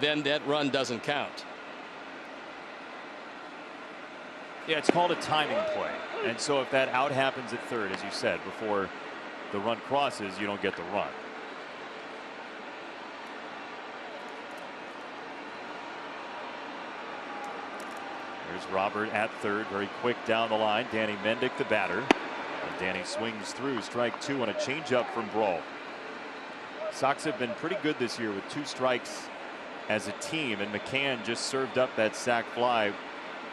then that run doesn't count. Yeah, it's called a timing play. And so if that out happens at third, as you said, before the run crosses, you don't get the run. There's Robert at third, very quick down the line. Danny Mendick, the batter. And Danny swings through, strike two on a changeup from Brawl. Sox have been pretty good this year with 2 strikes as a team, and McCann just served up that sac fly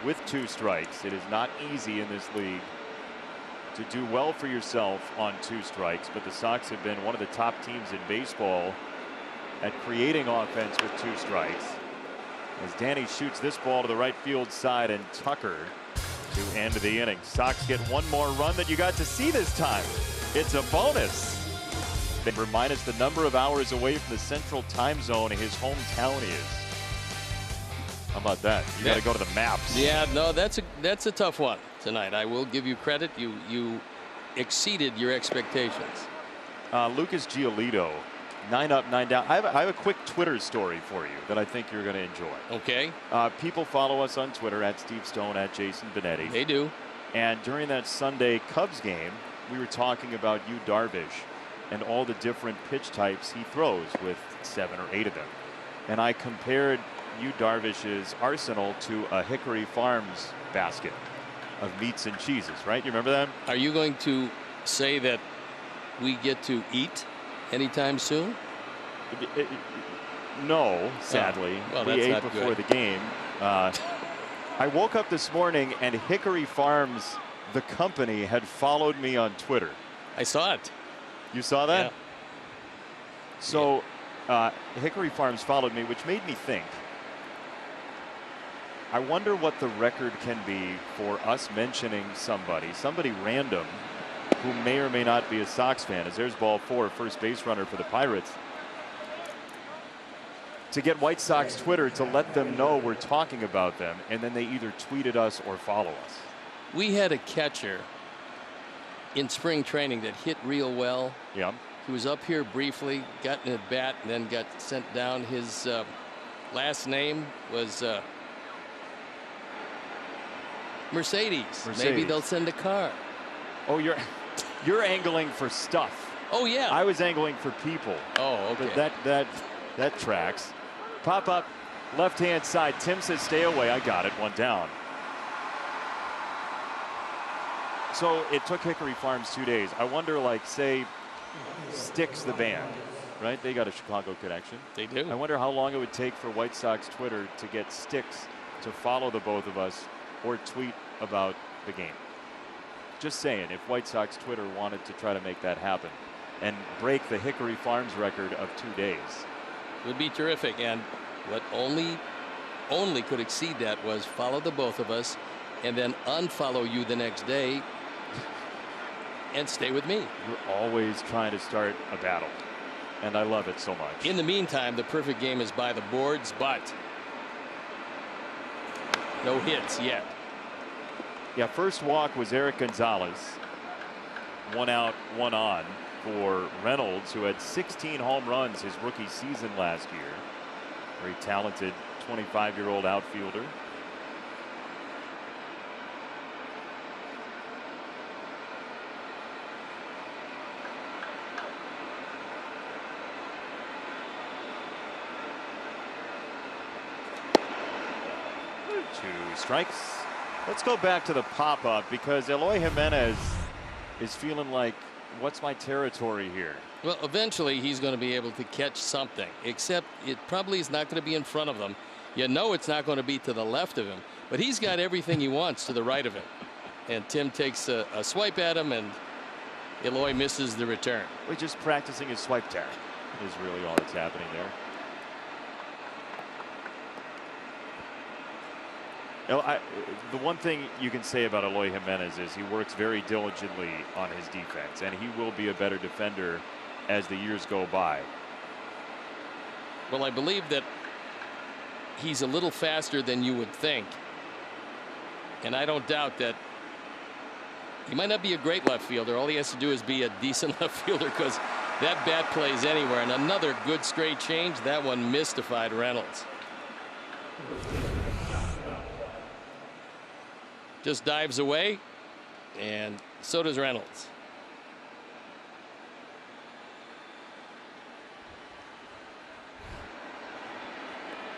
with 2 strikes. It is not easy in this league to do well for yourself on 2 strikes, but the Sox have been one of the top teams in baseball at creating offense with 2 strikes. As Danny shoots this ball to the right field side, and Tucker to end the inning. Sox get 1 more run that you got to see this time. It's a bonus. Remind us the number of hours away from the central time zone his hometown is. How about that? You got to go to the maps. Yeah, no, that's a tough one tonight. I will give you credit. You exceeded your expectations. Lucas Giolito, 9 up, 9 down. I have a quick Twitter story for you that I think you're going to enjoy. Okay. People follow us on Twitter at Steve Stone, at Jason Benetti. They do. And during that Sunday Cubs game, we were talking about Yu Darvish and all the different pitch types he throws, with 7 or 8 of them. And I compared Yu Darvish's arsenal to a Hickory Farms basket of meats and cheeses, right? You remember that? Are you going to say that we get to eat anytime soon? No, sadly. Well, we that's ate not before good. the game. I woke up this morning and Hickory Farms, the company, had followed me on Twitter. I saw it. You saw that? Yeah. So Hickory Farms followed me, which made me think, I wonder what the record can be for us mentioning somebody random who may or may not be a Sox fan. As there's ball 4, first base runner for the Pirates, to get White Sox Twitter to let them know we're talking about them, and then they either tweeted us or follow us. We had a catcher in spring training that hit real well. Yeah. He was up here briefly, got in at bat, and then got sent down. His last name was Mercedes. Maybe they'll send a car. Oh, you're angling for stuff. Oh yeah. I was angling for people. Oh, okay. But that tracks. Pop up, left hand side. Tim says stay away. I got it. 1 down. So it took Hickory Farms 2 days. I wonder, like, say, Styx the band, right? They got a Chicago connection. They do. I wonder how long it would take for White Sox Twitter to get Styx to follow the both of us or tweet about the game. Just saying, if White Sox Twitter wanted to try to make that happen and break the Hickory Farms record of 2 days. It would be terrific. And what only could exceed that was follow the both of us and then unfollow you the next day and stay with me. You're always trying to start a battle, and I love it so much. In the meantime, the perfect game is by the boards, but no hits yet. Yeah, first walk was Eric Gonzalez. 1 out, 1 on for Reynolds, who had 16 home runs his rookie season last year. Very talented 25-year-old outfielder. Two strikes. Let's go back to the pop-up, because Eloy Jimenez is feeling like, what's my territory here? Well, eventually he's going to be able to catch something, except it probably is not going to be in front of them. You know it's not going to be to the left of him, but he's got everything he wants to the right of him. And Tim takes a swipe at him, and Eloy misses the return. We're just practicing his swipe tag is really all that's happening there. The one thing you can say about Eloy Jimenez is he works very diligently on his defense, and he will be a better defender as the years go by. Well, I believe that he's a little faster than you would think. And I don't doubt that he might not be a great left fielder. All he has to do is be a decent left fielder, because that bat plays anywhere. And another good straight change. That one mystified Reynolds. Just dives away, and so does Reynolds.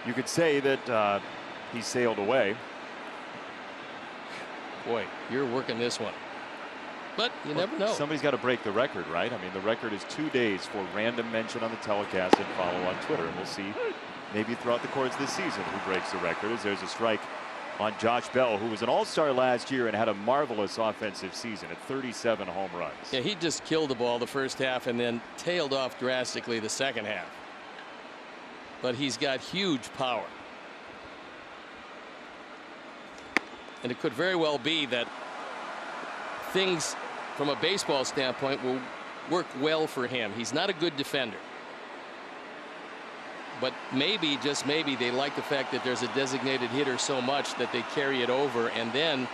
You could say that he sailed away. Boy, you're working this one. But you never know. Somebody's got to break the record, right? I mean, the record is 2 days for random mention on the telecast and follow on Twitter. And we'll see maybe throughout the course of this season who breaks the record, as there's a strike on Josh Bell, who was an all-star last year and had a marvelous offensive season at 37 home runs. Yeah, he just killed the ball the first half and then tailed off drastically the second half. But he's got huge power. And it could very well be that things from a baseball standpoint will work well for him. He's not a good defender. But maybe, just maybe, they like the fact that there's a designated hitter so much that they carry it over. And then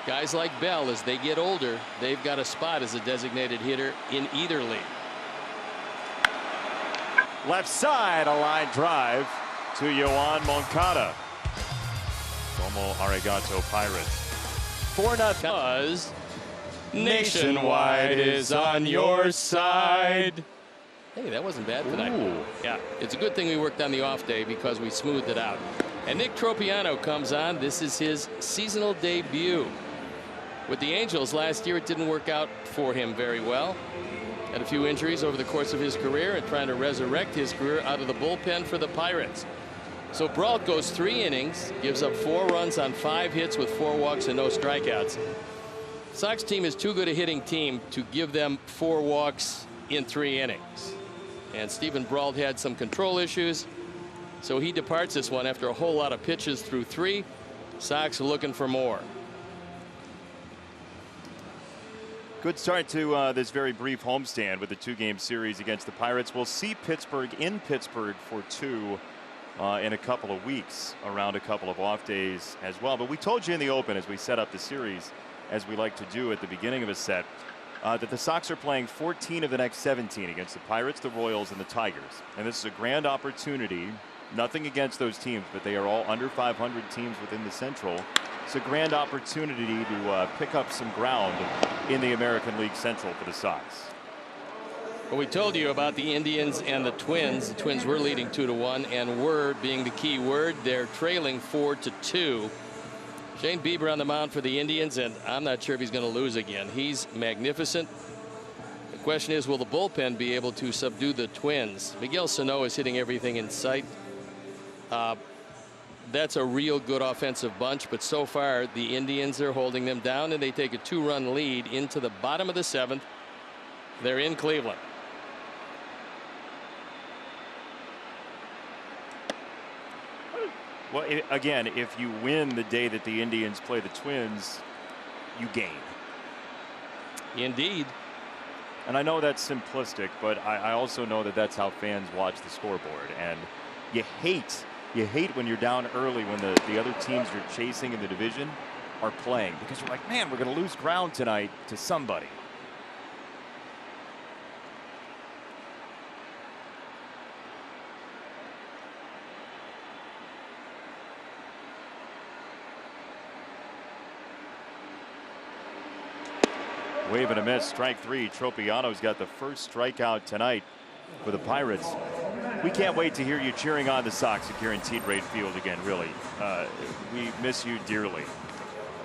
guys like Bell, as they get older, they've got a spot as a designated hitter in either league. Left side, a line drive to Yoan Moncada. Como Arigato Pirates. 4-0. Because Nationwide is on your side. Hey, that wasn't bad tonight. Ooh. Yeah, it's a good thing we worked on the off day, because we smoothed it out. And Nick Tropiano comes on. This is his seasonal debut. With the Angels last year, it didn't work out for him very well. Had a few injuries over the course of his career and trying to resurrect his career out of the bullpen for the Pirates. So Brault goes 3 innings, gives up 4 runs on 5 hits with 4 walks and no strikeouts. Sox team is too good a hitting team to give them 4 walks in 3 innings. And Stephen Brault had some control issues, so he departs this one after a whole lot of pitches through 3. Sox are looking for more. Good start to this very brief homestand with the 2-game series against the Pirates. We'll see Pittsburgh in Pittsburgh for 2 in a couple of weeks, around a couple of off days as well. But we told you in the open, as we set up the series, as we like to do at the beginning of a set, that the Sox are playing 14 of the next 17 against the Pirates, the Royals, and the Tigers. And this is a grand opportunity. Nothing against those teams, but they are all under 500 teams within the Central. It's a grand opportunity to pick up some ground in the American League Central for the Sox. Well, we told you about the Indians and the Twins. The Twins were leading 2-1, and were being the key word. They're trailing 4-2. Shane Bieber on the mound for the Indians, and I'm not sure if he's going to lose again. He's magnificent. The question is, will the bullpen be able to subdue the Twins? Miguel Sano is hitting everything in sight. That's a real good offensive bunch, but so far the Indians are holding them down, and they take a 2-run lead into the bottom of the 7th. They're in Cleveland. Well, again, if you win the day that the Indians play the Twins, you gain. Indeed. And I know that's simplistic, but I also know that that's how fans watch the scoreboard. And you hate when you're down early when the other teams you're chasing in the division are playing, because you're like, man, we're going to lose ground tonight to somebody. Wave and a miss, strike 3. Tropiano's got the first strikeout tonight for the Pirates. We can't wait to hear you cheering on the Sox at Guaranteed Rate Field again, really. We miss you dearly.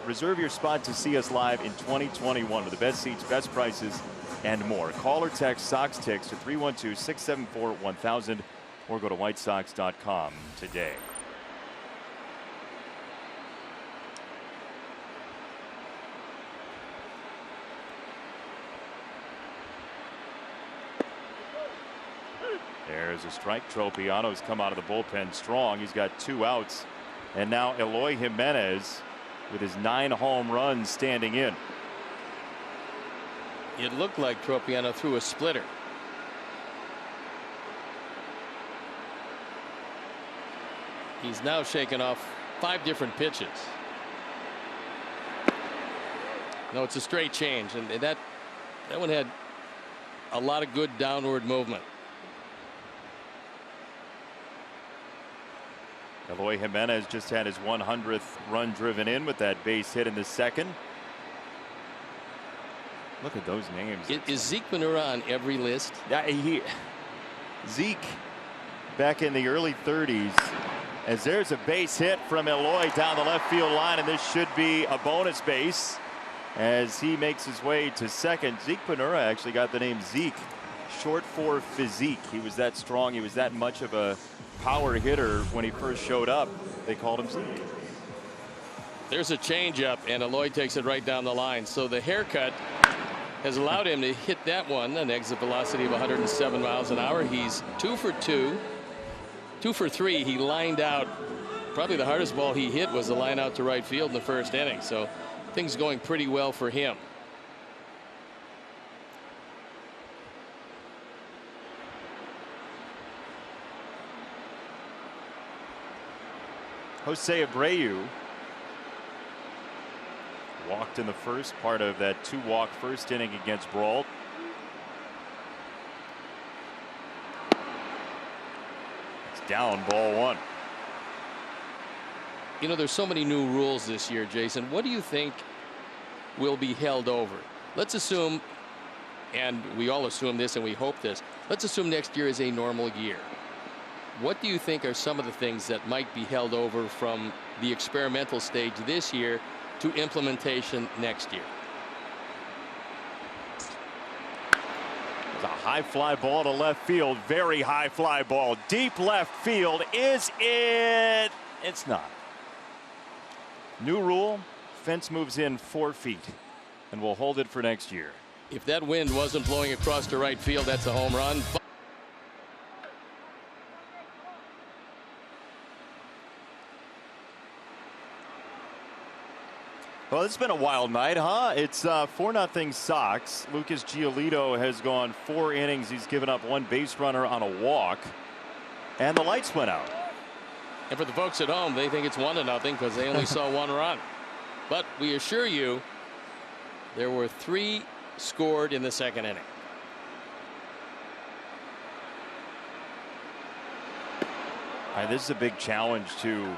Reserve your spot to see us live in 2021 with the best seats, best prices, and more. Call or text Sox Ticks to 312-674-1000 or go to whitesox.com today. There's a strike. Tropiano's come out of the bullpen strong. He's got 2 outs. And now Eloy Jimenez with his 9 home runs standing in. It looked like Tropiano threw a splitter. He's now shaken off 5 different pitches. No, it's a straight change, and that one had a lot of good downward movement. Eloy Jimenez just had his 100th run driven in with that base hit in the second. Look at those names. Is Zeke Manura on every list? Yeah, Zeke back in the early 30s, as there's a base hit from Eloy down the left field line, and this should be a bonus base as he makes his way to second. Zeke Manura actually got the name Zeke short for physique. He was that strong. He was that much of a power hitter when he first showed up. They called him Zeke. There's a changeup, and Eloy takes it right down the line. So the haircut has allowed him to hit that one, an exit velocity of 107 miles an hour. He's 2 for 2. 2 for 3. He lined out. Probably the hardest ball he hit was the line out to right field in the first inning. So things going pretty well for him. Jose Abreu walked in the first part of that 2-walk first inning against Brault. It's down, ball 1. You know, there's so many new rules this year, Jason. What do you think will be held over? Let's assume, and we all assume this and we hope this, let's assume next year is a normal year. What do you think are some of the things that might be held over from the experimental stage this year to implementation next year? It's a high fly ball to left field. Very high fly ball. Deep left field. Is it? It's not. New rule. Fence moves in 4 feet. And we'll hold it for next year. If that wind wasn't blowing across to right field, that's a home run. Well, it's been a wild night, huh? It's 4-0 Sox. Lucas Giolito has gone 4 innings. He's given up 1 base runner on a walk. And the lights went out. And for the folks at home, they think it's 1-0 because they only saw 1 run. But we assure you, there were 3 scored in the second inning. All right, this is a big challenge to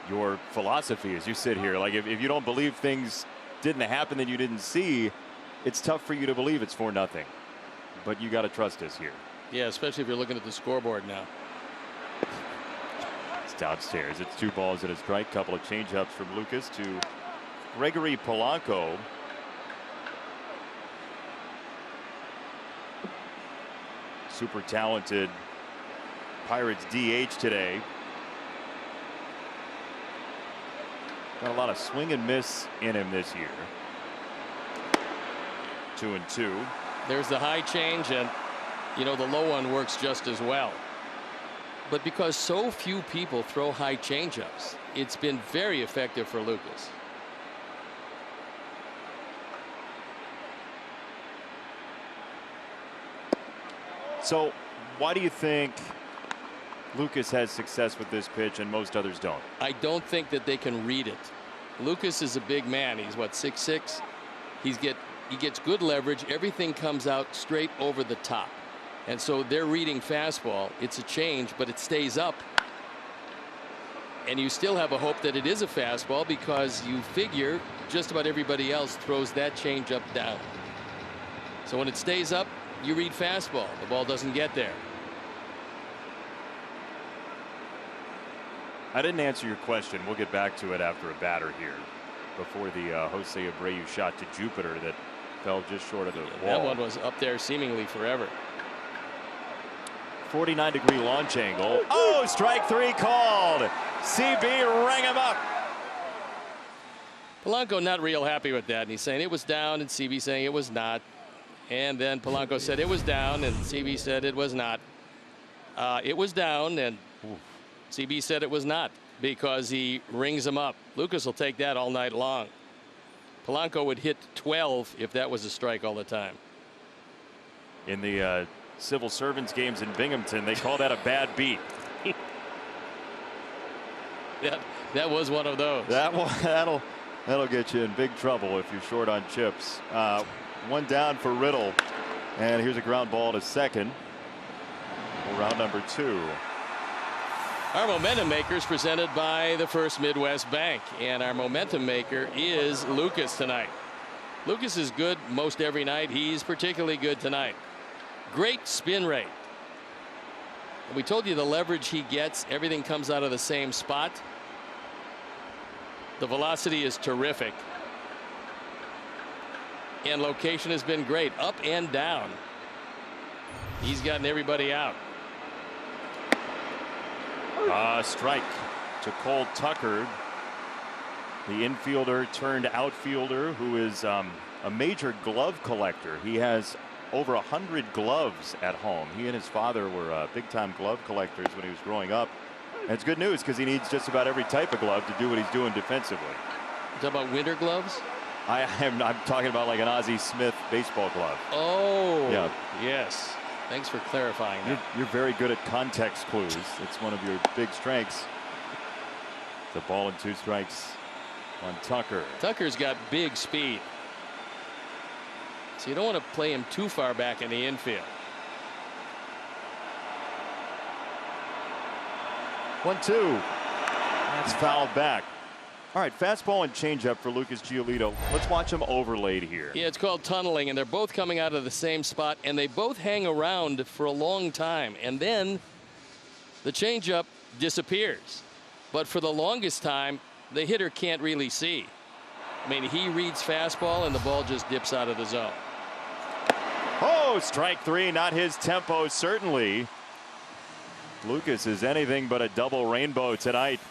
your philosophy as you sit here. Like if you don't believe things didn't happen that you didn't see, it's tough for you to believe it's 4-0. But you got to trust us here. Yeah, especially if you're looking at the scoreboard now. It's downstairs. It's 2 balls and a strike. Couple of changeups from Lucas to Gregory Polanco. Super talented Pirates DH today. Got a lot of swing and miss in him this year. 2-2. There's the high change, and you know the low one works just as well. But because so few people throw high changeups, it's been very effective for Lucas. So why do you think Lucas has success with this pitch and most others don't? I don't think that they can read it. Lucas is a big man. He's what, 6'6"? He gets good leverage. Everything comes out straight over the top. And so they're reading fastball. It's a change, but it stays up. And you still have a hope that it is a fastball because you figure just about everybody else throws that change up down. So when it stays up, you read fastball. The ball doesn't get there. I didn't answer your question. We'll get back to it after a batter here before the Jose Abreu shot to Jupiter that fell just short of the wall. That one was up there seemingly forever. 49-degree launch angle. Oh, strike 3 called. CB rang him up. Polanco not real happy with that, and he's saying it was down, and CB saying it was not. And then Polanco said it was down, and CB said it was not. It was down, and CB said it was not because he rings him up. Lucas will take that all night long. Polanco would hit 12 if that was a strike all the time. In the, 'Civil Servants' games in Binghamton, they call that a bad beat. 4-0 That was one of those. That'll get you in big trouble if you're short on chips. One down for Riddle, and here's a ground ball to second. Round number 2. Our momentum maker is presented by the First Midwest Bank, and our momentum maker is Lucas tonight. Lucas is good most every night. He's particularly good tonight. Great spin rate. We told you the leverage he gets, everything comes out of the same spot. The velocity is terrific. And location has been great, up and down. He's gotten everybody out. Strike to Cole Tucker, the infielder turned outfielder, who is a major glove collector. He has over 100 gloves at home. He and his father were big-time glove collectors when he was growing up. And it's good news because he needs just about every type of glove to do what he's doing defensively. You talking about winter gloves? I'm talking about like an Ozzie Smith baseball glove. Oh, yeah. Yes. Thanks for clarifying that. You're very good at context clues. It's one of your big strengths. The ball and 2 strikes on Tucker. Tucker's got big speed, so you don't want to play him too far back in the infield. 1-2. That's fouled back. All right, fastball and changeup for Lucas Giolito. Let's watch them overlaid here. Yeah, it's called tunneling, and they're both coming out of the same spot, and they both hang around for a long time, and then the changeup disappears. But for the longest time, the hitter can't really see. I mean, he reads fastball, and the ball just dips out of the zone. Oh, strike 3, not his tempo, certainly. Lucas is anything but a double rainbow tonight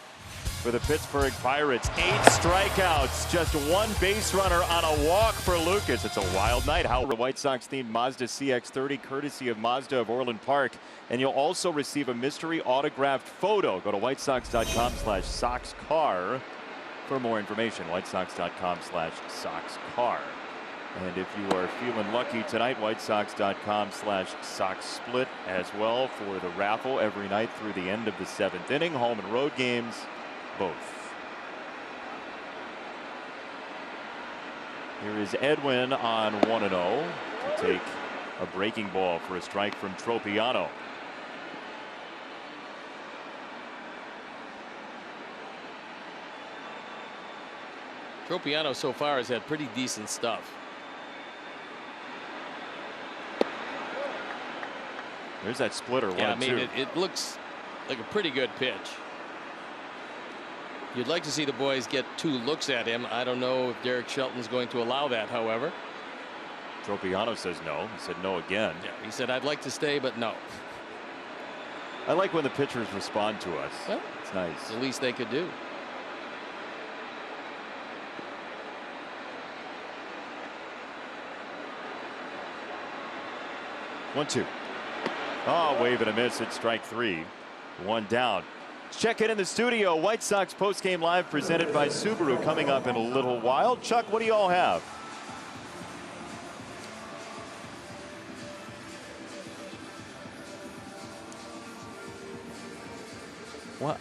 for the Pittsburgh Pirates. 8 strikeouts, just 1 base runner on a walk for Lucas. It's a wild night. How the White Sox themed Mazda CX-30 courtesy of Mazda of Orland Park. And you'll also receive a mystery autographed photo. Go to whitesox.com/SoxCar for more information. whitesox.com/SoxCar. And if you are feeling lucky tonight, whitesox.com/SoxSplit as well for the raffle every night through the end of the 7th inning. Home and road games, both. Here is Edwin on 1-0 to take a breaking ball for a strike from Tropiano. Tropiano so far has had pretty decent stuff. There's that splitter. Yeah, I mean, it looks like a pretty good pitch. You'd like to see the boys get 2 looks at him. I don't know if Derek Shelton's going to allow that, however. Tropiano says no. He said no again. Yeah, he said, I'd like to stay, but no. I like when the pitchers respond to us. Well, it's nice. It's the least they could do. One, 2. Oh, wave and a miss at strike 3. 1 down. Let's check in the studio. White Sox postgame live presented by Subaru coming up in a little while. Chuck, what do you all have? What?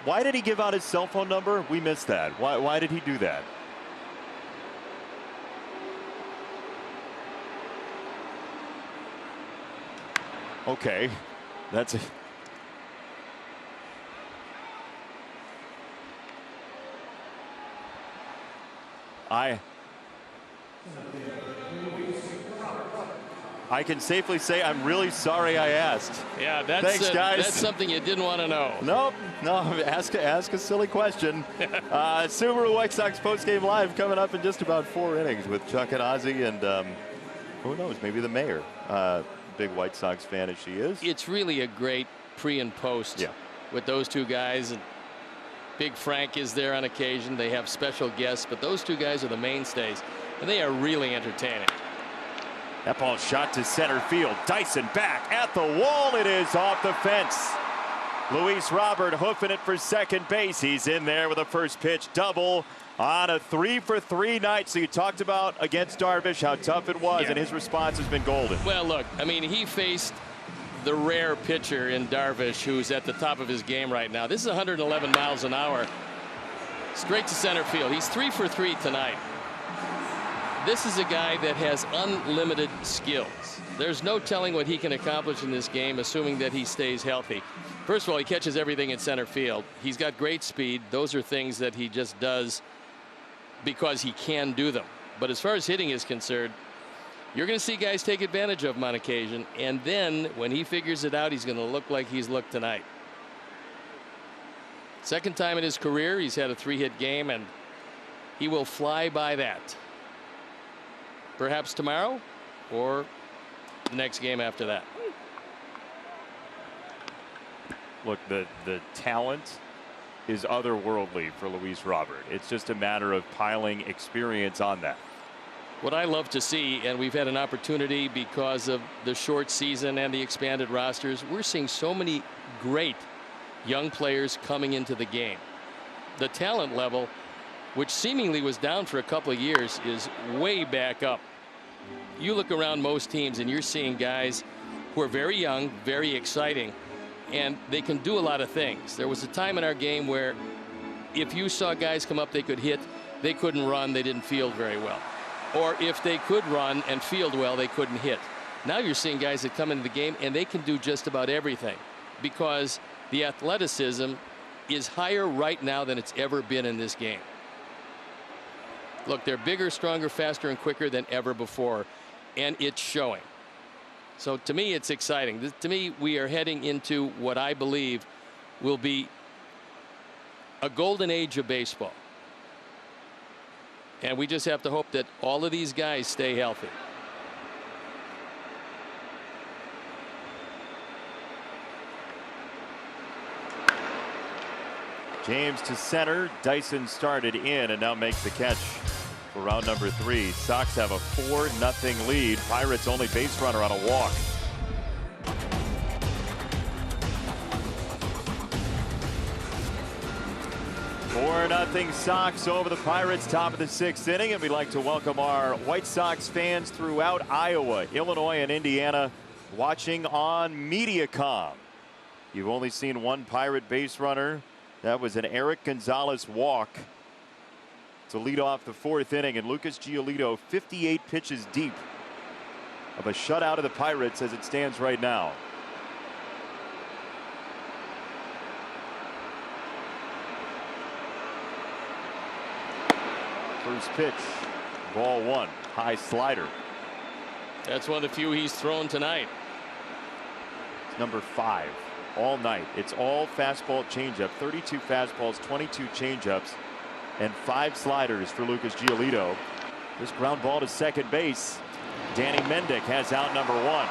Why did he give out his cell phone number? We missed that. Why did he do that? Okay, that's a... I can safely say I'm really sorry I asked. Yeah, that's thanks, guys. That's something you didn't want to know. Nope, no. Ask a silly question. Subaru White Sox postgame live coming up in just about 4 innings with Chuck and Ozzie, and who knows, maybe the mayor. Big White Sox fan as she is. It's really a great pre and post with those 2 guys. And Big Frank is there on occasion. They have special guests, but those 2 guys are the mainstays. And they are really entertaining. That ball shot to center field. Dyson back at the wall. It is off the fence. Luis Robert hoofing it for second base. He's in there with a first pitch double on a 3-for-3 night. So you talked about against Darvish how tough it was, and his response has been golden. Well, look, I mean, he faced the rare pitcher in Darvish, who's at the top of his game right now. This is 111 miles an hour. Straight to center field. He's 3-for-3 tonight. This is a guy that has unlimited skills. There's no telling what he can accomplish in this game, assuming that he stays healthy. First of all, he catches everything in center field. He's got great speed. Those are things that he just does because he can do them. But as far as hitting is concerned, you're going to see guys take advantage of him on occasion. And then when he figures it out, he's going to look like he's looked tonight. Second time in his career, he's had a 3-hit game, and he will fly by that. Perhaps tomorrow or the next game after that. Look, the talent is otherworldly for Luis Robert. It's just a matter of piling experience on that. What I love to see, and we've had an opportunity because of the short season and the expanded rosters, we're seeing so many great young players coming into the game. The talent level, which seemingly was down for a couple of years, is way back up. You look around most teams and you're seeing guys who are very young, very exciting, and they can do a lot of things. There was a time in our game where if you saw guys come up, they could hit, they couldn't run, they didn't field very well. Or if they could run and field well, they couldn't hit. Now you're seeing guys that come into the game and they can do just about everything because the athleticism is higher right now than it's ever been in this game. Look, they're bigger, stronger, faster, and quicker than ever before, and it's showing. So to me, it's exciting. To me, we are heading into what I believe will be a golden age of baseball. And we just have to hope that all of these guys stay healthy. James to center. Dyson started in and now makes the catch for round number 3. Sox have a 4-0 lead. Pirates only base runner on a walk. Four nothing Sox over the Pirates, top of the 6th inning, and we'd like to welcome our White Sox fans throughout Iowa, Illinois, and Indiana watching on Mediacom. You've only seen one Pirate base runner. That was an Eric Gonzalez walk to lead off the 4th inning, and Lucas Giolito 58 pitches deep of a shutout of the Pirates as it stands right now. First pitch, ball 1, high slider. That's one of the few he's thrown tonight. It's number 5 all night. It's all fastball changeup, 32 fastballs, 22 changeups, and 5 sliders for Lucas Giolito. This ground ball to second base. Danny Mendick has out number 1.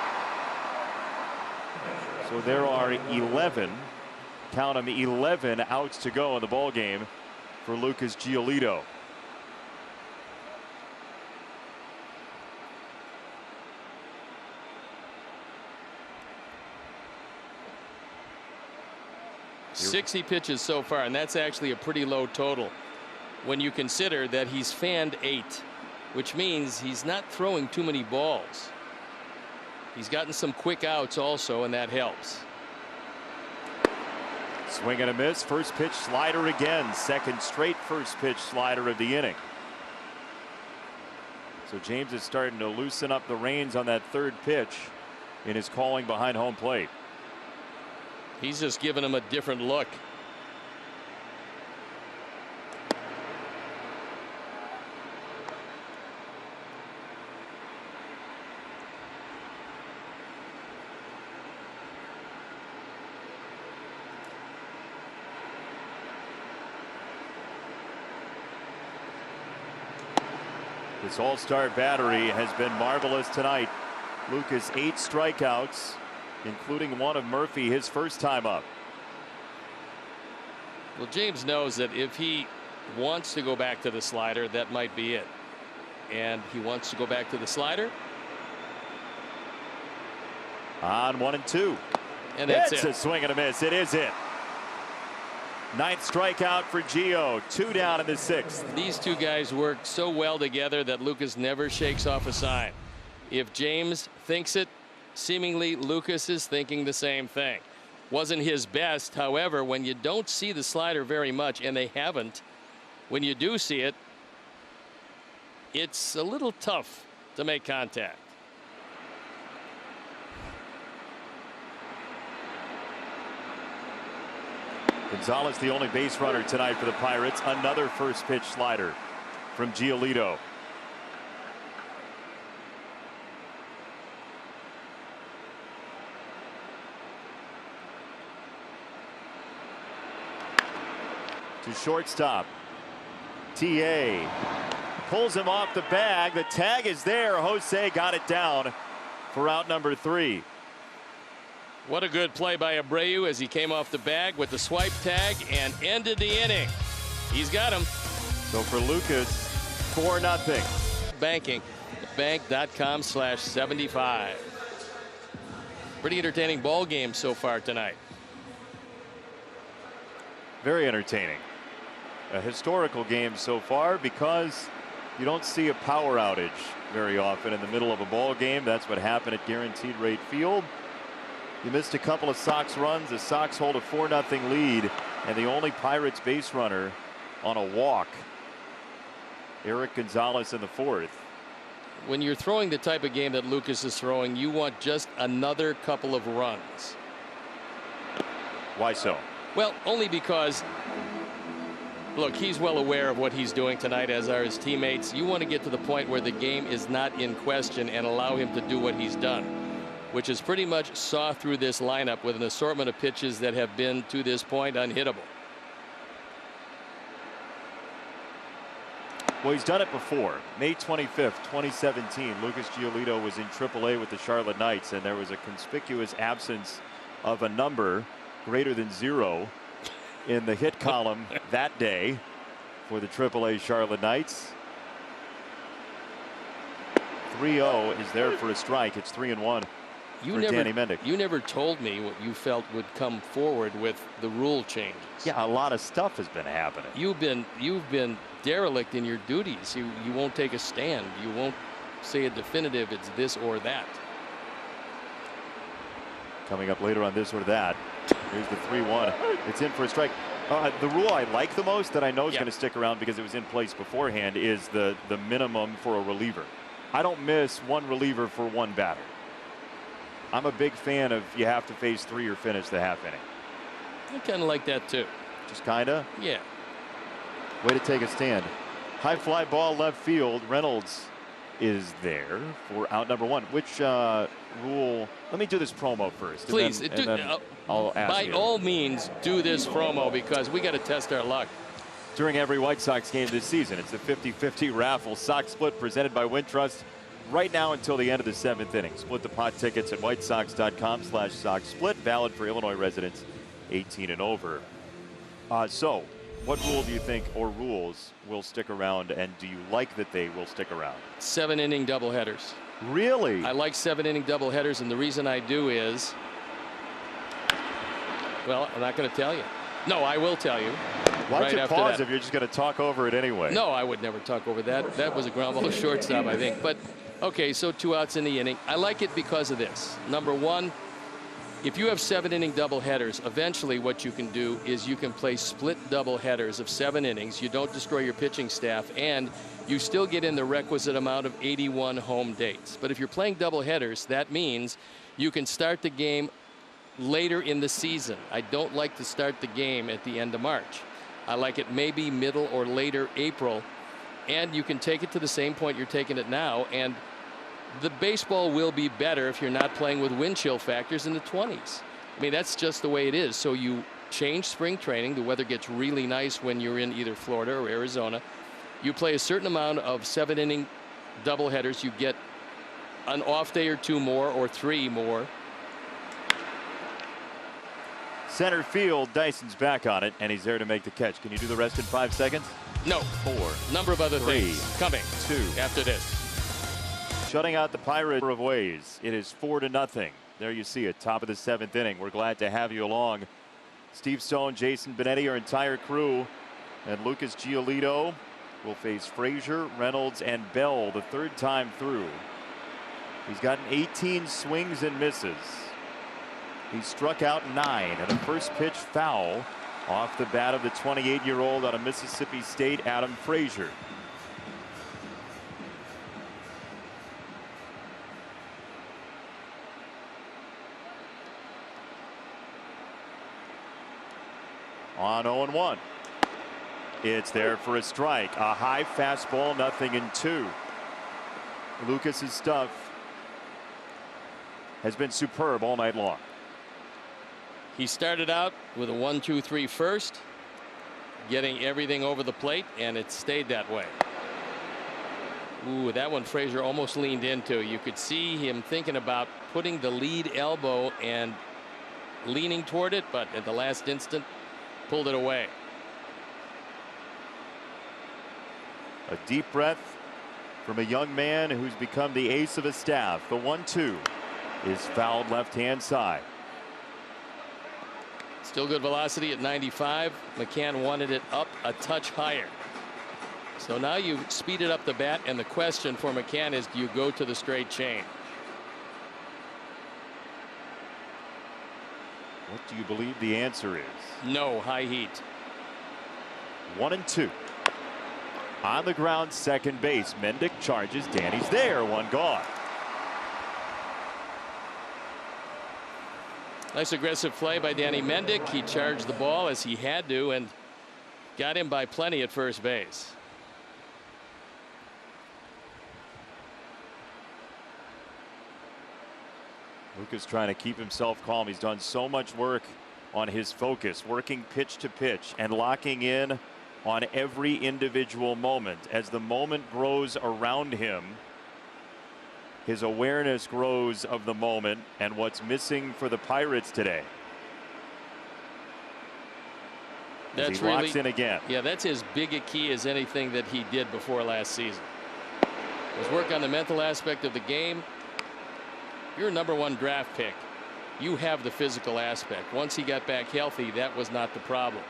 So there are 11, count them, 11 outs to go in the ball game for Lucas Giolito. Here. 60 pitches so far, and that's actually a pretty low total when you consider that he's fanned 8, which means he's not throwing too many balls. He's gotten some quick outs also, and that helps. Swing and a miss. First pitch slider again. Second straight first pitch slider of the inning. So James is starting to loosen up the reins on that 3rd pitch in his calling behind home plate. He's just giving him a different look. This all-star battery has been marvelous tonight. Lucas 8 strikeouts, including one of Murphy, his first time up. Well, James knows that if he wants to go back to the slider, that might be it. and he wants to go back to the slider. On 1-2. And that's it's it. a swing and a miss. It is it. 9th strikeout for Gio. 2 down in the 6th. These two guys work so well together that Lucas never shakes off a sign. If James thinks it, seemingly Lucas is thinking the same thing. Wasn't his best. However, when you don't see the slider very much, and they haven't, when you do see it, it's a little tough to make contact. Gonzalez, the only base runner tonight for the Pirates. Another first pitch slider from Giolito. To shortstop. TA pulls him off the bag. The tag is there. Jose got it down for out number 3. What a good play by Abreu as he came off the bag with the swipe tag and ended the inning. He's got him. So for Lucas, 4-0. Banking, bank.com/75. Pretty entertaining ball game so far tonight. Very entertaining. A historical game so far because you don't see a power outage very often in the middle of a ball game. That's what happened at Guaranteed Rate Field. You missed a couple of Sox runs. The Sox hold a 4-0 lead, and the only Pirates base runner on a walk, Eric Gonzalez, in the 4th. When you're throwing the type of game that Lucas is throwing, you want just another couple of runs. Why so? Well, only because, look, he's well aware of what he's doing tonight, as are his teammates. You want to get to the point where the game is not in question and allow him to do what he's done, which is pretty much saw through this lineup with an assortment of pitches that have been to this point unhittable. Well, he's done it before. May 25th, 2017, Lucas Giolito was in AAA with the Charlotte Knights, and there was a conspicuous absence of a number greater than 0 in the hit column that day for the AAA Charlotte Knights. 3-0 is there for a strike. It's 3-1 for Danny Mendick. You never told me what you felt would come forward with the rule changes. Yeah, a lot of stuff has been happening. You've been derelict in your duties. You won't take a stand. You won't say a definitive it's this or that. Coming up later on this or that. Here's the 3-1. It's in for a strike. The rule I like the most, that I know is going to stick around because it was in place beforehand, is the minimum for a reliever. I don't miss one reliever for one batter. I'm a big fan of you have to face 3 or finish the half inning. I kind of like that too. Just kind of? Yeah. Way to take a stand. High fly ball left field. Reynolds is there for out number 1. Which rule? Let me do this promo first. Please, and then I'll ask by you. all means, do this promo because we got to test our luck. During every White Sox game this season, it's the 50-50 raffle Sox Split presented by Wintrust. Right now until the end of the 7th inning. Split the pot tickets at whitesox.com/Sox Split. Valid for Illinois residents 18 and over. So, what rule do you think, or rules, will stick around, and do you like that they will stick around? 7-inning doubleheaders. Really? I like 7-inning doubleheaders, and the reason I do is, well, I'm not going to tell you. No, I will tell you. Why don't right you after pause that. if you're just going to talk over it anyway? No, I would never talk over that. That was a ground ball shortstop, I think. But, okay, so 2 outs in the inning. I like it because of this. Number 1, if you have 7-inning doubleheaders, eventually what you can do is you can play split doubleheaders of 7 innings. You don't destroy your pitching staff, and you still get in the requisite amount of 81 home dates. But if you're playing doubleheaders, that means you can start the game later in the season. I don't like to start the game at the end of March. I like it maybe middle or later April, and you can take it to the same point you're taking it now, and the baseball will be better if you're not playing with wind chill factors in the 20s. I mean, that's just the way it is. So you change spring training. The weather gets really nice when you're in either Florida or Arizona. You play a certain amount of 7-inning doubleheaders. You get an off day or 2 more or 3 more. Center field, Dyson's back on it, and he's there to make the catch. Can you do the rest in 5 seconds? No. 4. Number of other 3, things coming 2. after this. Shutting out the Pirates of ways. It is 4-0. There you see it, top of the 7th inning. We're glad to have you along. Steve Stone, Jason Benetti, our entire crew, and Lucas Giolito will face Frazier, Reynolds, and Bell the 3rd time through. He's gotten 18 swings and misses. He struck out 9 and a first pitch foul off the bat of the 28-year-old out of Mississippi State, Adam Frazier. On 0-1. It's there for a strike. A high fastball, 0-2. Lucas's stuff has been superb all night long. He started out with a 1-2-3 first, getting everything over the plate, and it stayed that way. Ooh, that one Frazier almost leaned into. You could see him thinking about putting the lead elbow and leaning toward it, but at the last instant pulled it away. A deep breath from a young man who's become the ace of his staff. The 1-2 is fouled left-hand side. Still good velocity at 95. McCann wanted it up a touch higher. So now you speeded up the bat, and the question for McCann is, do you go to the straight change? What do you believe the answer is? No, high heat. 1-2. On the ground, second base. Mendick charges. Danny's there. One gone. Nice aggressive play by Danny Mendick. He charged the ball as he had to and got him by plenty at first base. Lucas trying to keep himself calm. He's done so much work on his focus, working pitch to pitch and locking in on every individual moment. As the moment grows around him, his awareness grows of the moment and what's missing for the Pirates today. That's he locks in again. Yeah, that's as big a key as anything that he did before last season. Was work on the mental aspect of the game. You're a #1 draft pick. You have the physical aspect. Once he got back healthy, that was not the problem.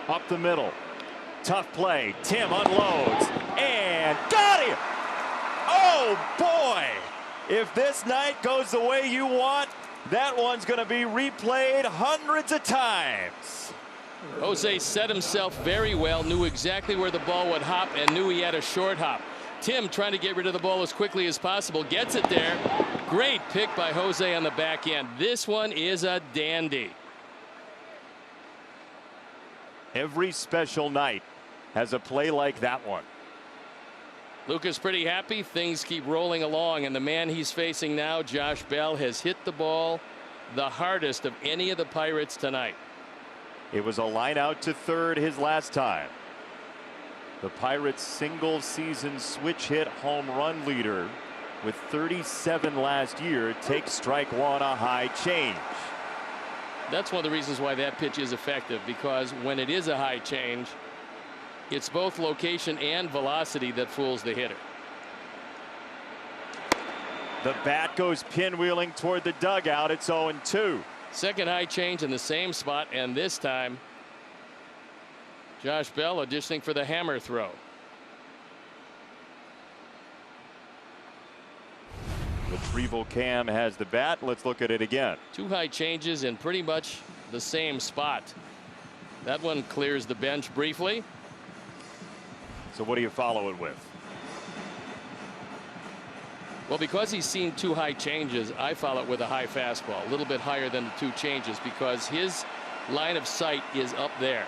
Up the middle. Tough play. Tim unloads and got him. Oh boy. If this night goes the way you want, that one's going to be replayed hundreds of times. Jose set himself very well, knew exactly where the ball would hop, and knew he had a short hop. Tim trying to get rid of the ball as quickly as possible, gets it there. Great pick by Jose on the back end. This one is a dandy. Every special night has a play like that one. Lucas pretty happy. Things keep rolling along, and the man he's facing now, Josh Bell, has hit the ball the hardest of any of the Pirates tonight. It was a line out to third his last time. The Pirates single season switch hit home run leader with 37 last year takes strike one, a high change. That's one of the reasons why that pitch is effective, because when it is a high change, it's both location and velocity that fools the hitter. The bat goes pinwheeling toward the dugout. It's 0-2. Second high change in the same spot, and this time Josh Bell auditioning for the hammer throw. Retrieval cam has the bat. Let's look at it again. Two high changes in pretty much the same spot. That one clears the bench briefly. So what do you follow it with? Well, because he's seen two high changes, I follow it with a high fastball, a little bit higher than the two changes, because his line of sight is up there.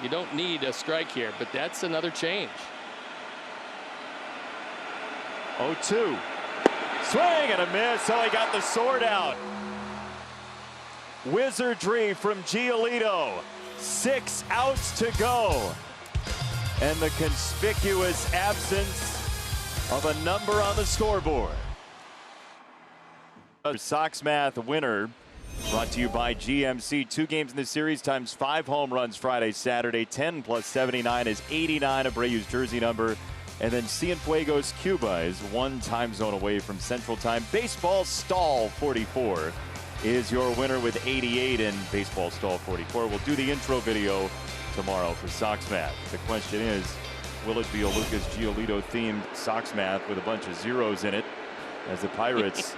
You don't need a strike here, but that's another change. 0-2. Swing and a miss. So he got the sword out. Wizardry from Giolito. 6 outs to go. And the conspicuous absence of a number on the scoreboard. Sox Math winner brought to you by GMC. 2 games in the series times 5 home runs Friday, Saturday. 10 plus 79 is 89, Abreu's jersey number. And then Cienfuegos, Cuba is 1 time zone away from Central Time. Baseball Stall 44 is your winner with 88, and Baseball Stall 44 will do the intro video tomorrow for Sox Math. The question is, will it be a Lucas Giolito themed Sox Math with a bunch of zeros in it, as the Pirates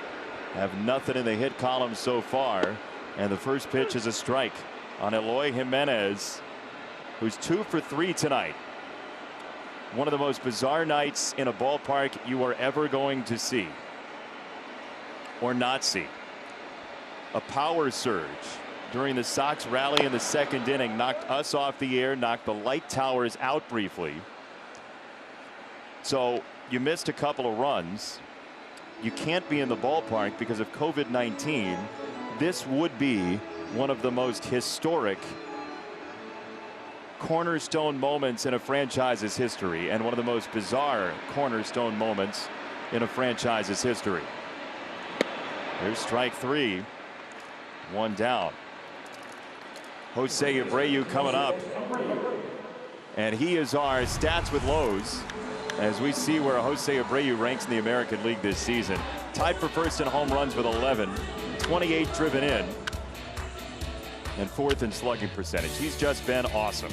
have nothing in the hit column so far? And the first pitch is a strike on Eloy Jimenez, who's 2 for 3 tonight. One of the most bizarre nights in a ballpark you are ever going to see or not see. A power surge during the Sox rally in the 2nd inning knocked us off the air, knocked the light towers out briefly. So you missed a couple of runs. You can't be in the ballpark because of COVID-19. This would be one of the most historic cornerstone moments in a franchise's history, and one of the most bizarre cornerstone moments in a franchise's history. There's strike 3, 1 down. Jose Abreu coming up, and he is our stats with Lowe's as we see where Jose Abreu ranks in the American League this season. Tied for first in home runs with 11, 28 driven in, and 4th in slugging percentage. He's just been awesome.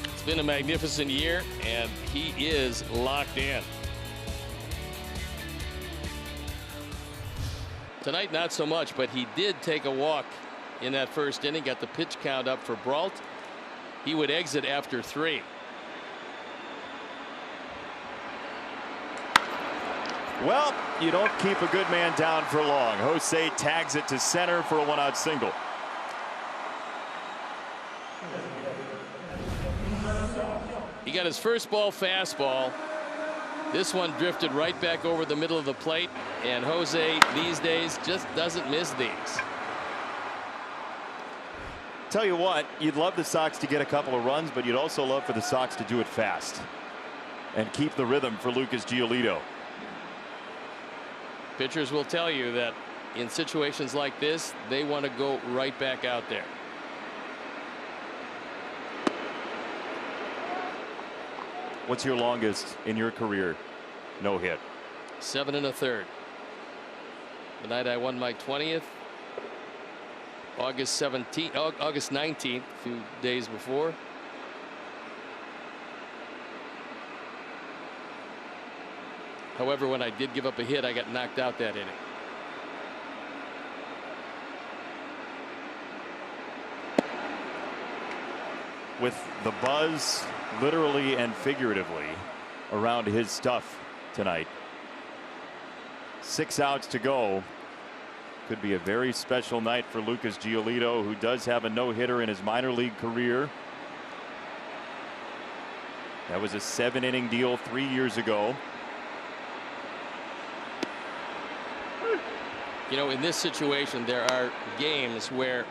It's been a magnificent year, and he is locked in. Tonight, not so much, but he did take a walk in that 1st inning, got the pitch count up for Brault. He would exit after 3. Well, you don't keep a good man down for long. Jose tags it to center for a 1-out single. He got his first ball fastball. This one drifted right back over the middle of the plate, and Jose these days just doesn't miss these. Tell you what, you'd love the Sox to get a couple of runs, but you'd also love for the Sox to do it fast and keep the rhythm for Lucas Giolito. Pitchers will tell you that in situations like this, they want to go right back out there. What's your longest in your career no hit? 7 1/3. The night I won my 20th, August 19th, a few days before. However, when I did give up a hit, I got knocked out that inning. With the buzz literally and figuratively around his stuff tonight. 6 outs to go. Could be a very special night for Lucas Giolito, who does have a no-hitter in his minor league career. That was a 7-inning deal 3 years ago. You know, in this situation, there are games where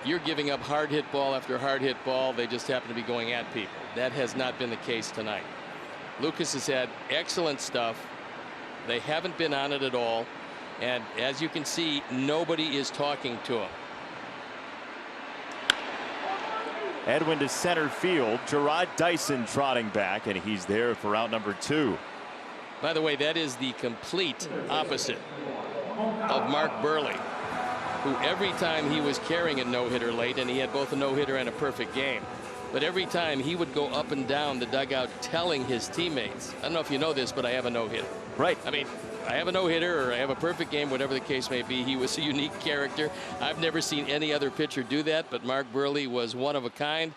you're giving up hard hit ball after hard hit ball. They just happen to be going at people. That has not been the case tonight. Lucas has had excellent stuff. They haven't been on it at all. And as you can see, nobody is talking to him. Edwin to center field. Gerard Dyson trotting back, and he's there for out number 2. By the way, that is the complete opposite of Mark Burley, who every time he was carrying a no-hitter late, and he had both a no-hitter and a perfect game, but every time he would go up and down the dugout telling his teammates, I don't know if you know this, but I have a no-hitter. Right. I mean, I have a no-hitter or I have a perfect game, whatever the case may be. He was a unique character. I've never seen any other pitcher do that, but Mark Burley was one of a kind,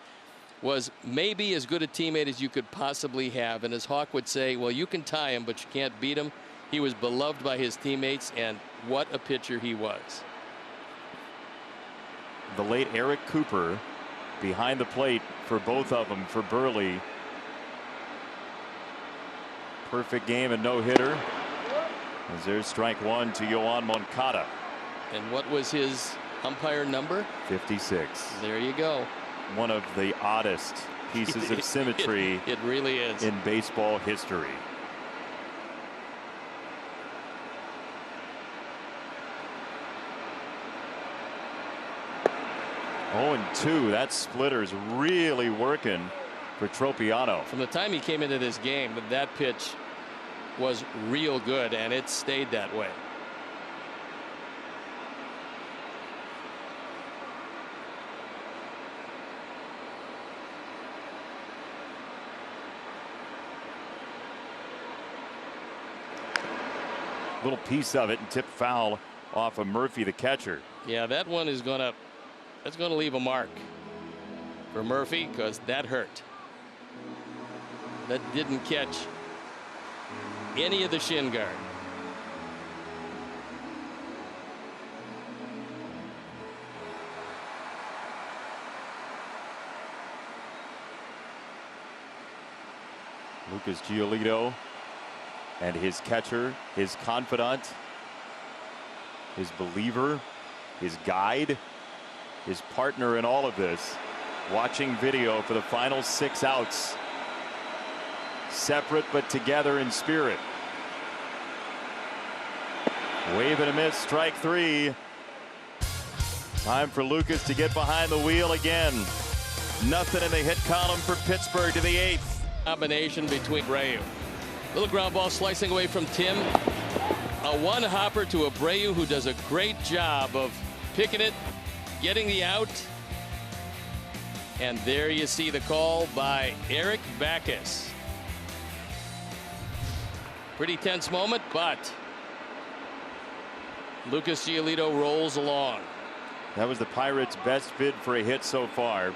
was maybe as good a teammate as you could possibly have. And as Hawk would say, well, you can tie him, but you can't beat him. He was beloved by his teammates, and what a pitcher he was. The late Eric Cooper behind the plate for both of them. For Burley, perfect game and no-hitter. As there's strike 1 to Yoan Moncada. And what was his umpire number? 56. There you go. One of the oddest pieces of symmetry it really is in baseball history. 0-2. That splitter's really working for Tropiano. From the time he came into this game, that pitch was real good, and it stayed that way. Little piece of it and tip foul off of Murphy, the catcher. Yeah, that one is gonna leave a mark for Murphy, because that hurt. That didn't catch any of the shin guard. Lucas Giolito and his catcher, his confidant, his believer, his guide, his partner in all of this, watching video for the final 6 outs. Separate but together in spirit. Wave and a miss, strike 3. Time for Lucas to get behind the wheel again. Nothing in the hit column for Pittsburgh to the 8th. Combination between Abreu. Little ground ball slicing away from Tim. A one hopper to Abreu, who does a great job of picking it, getting the out. And there you see the call by Eric Backus. Pretty tense moment, but Lucas Giolito rolls along. That was the Pirates' best bid for a hit so far.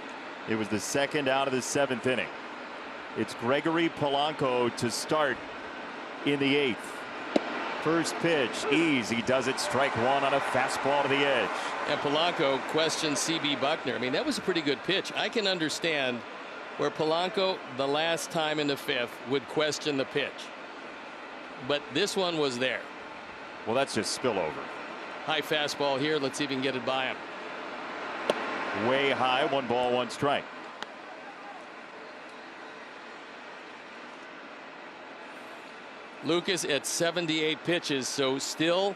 It was the 2nd out of the 7th inning. It's Gregory Polanco to start in the 8th. First pitch, easy, does it, strike 1 on a fastball to the edge. And Polanco questions C.B. Buckner. I mean, that was a pretty good pitch. I can understand where Polanco, the last time in the 5th, would question the pitch. But this one was there. Well, that's just spillover. High fastball here. Let's see if we can get it by him. Way high, 1 ball, 1 strike. Lucas at 78 pitches, so still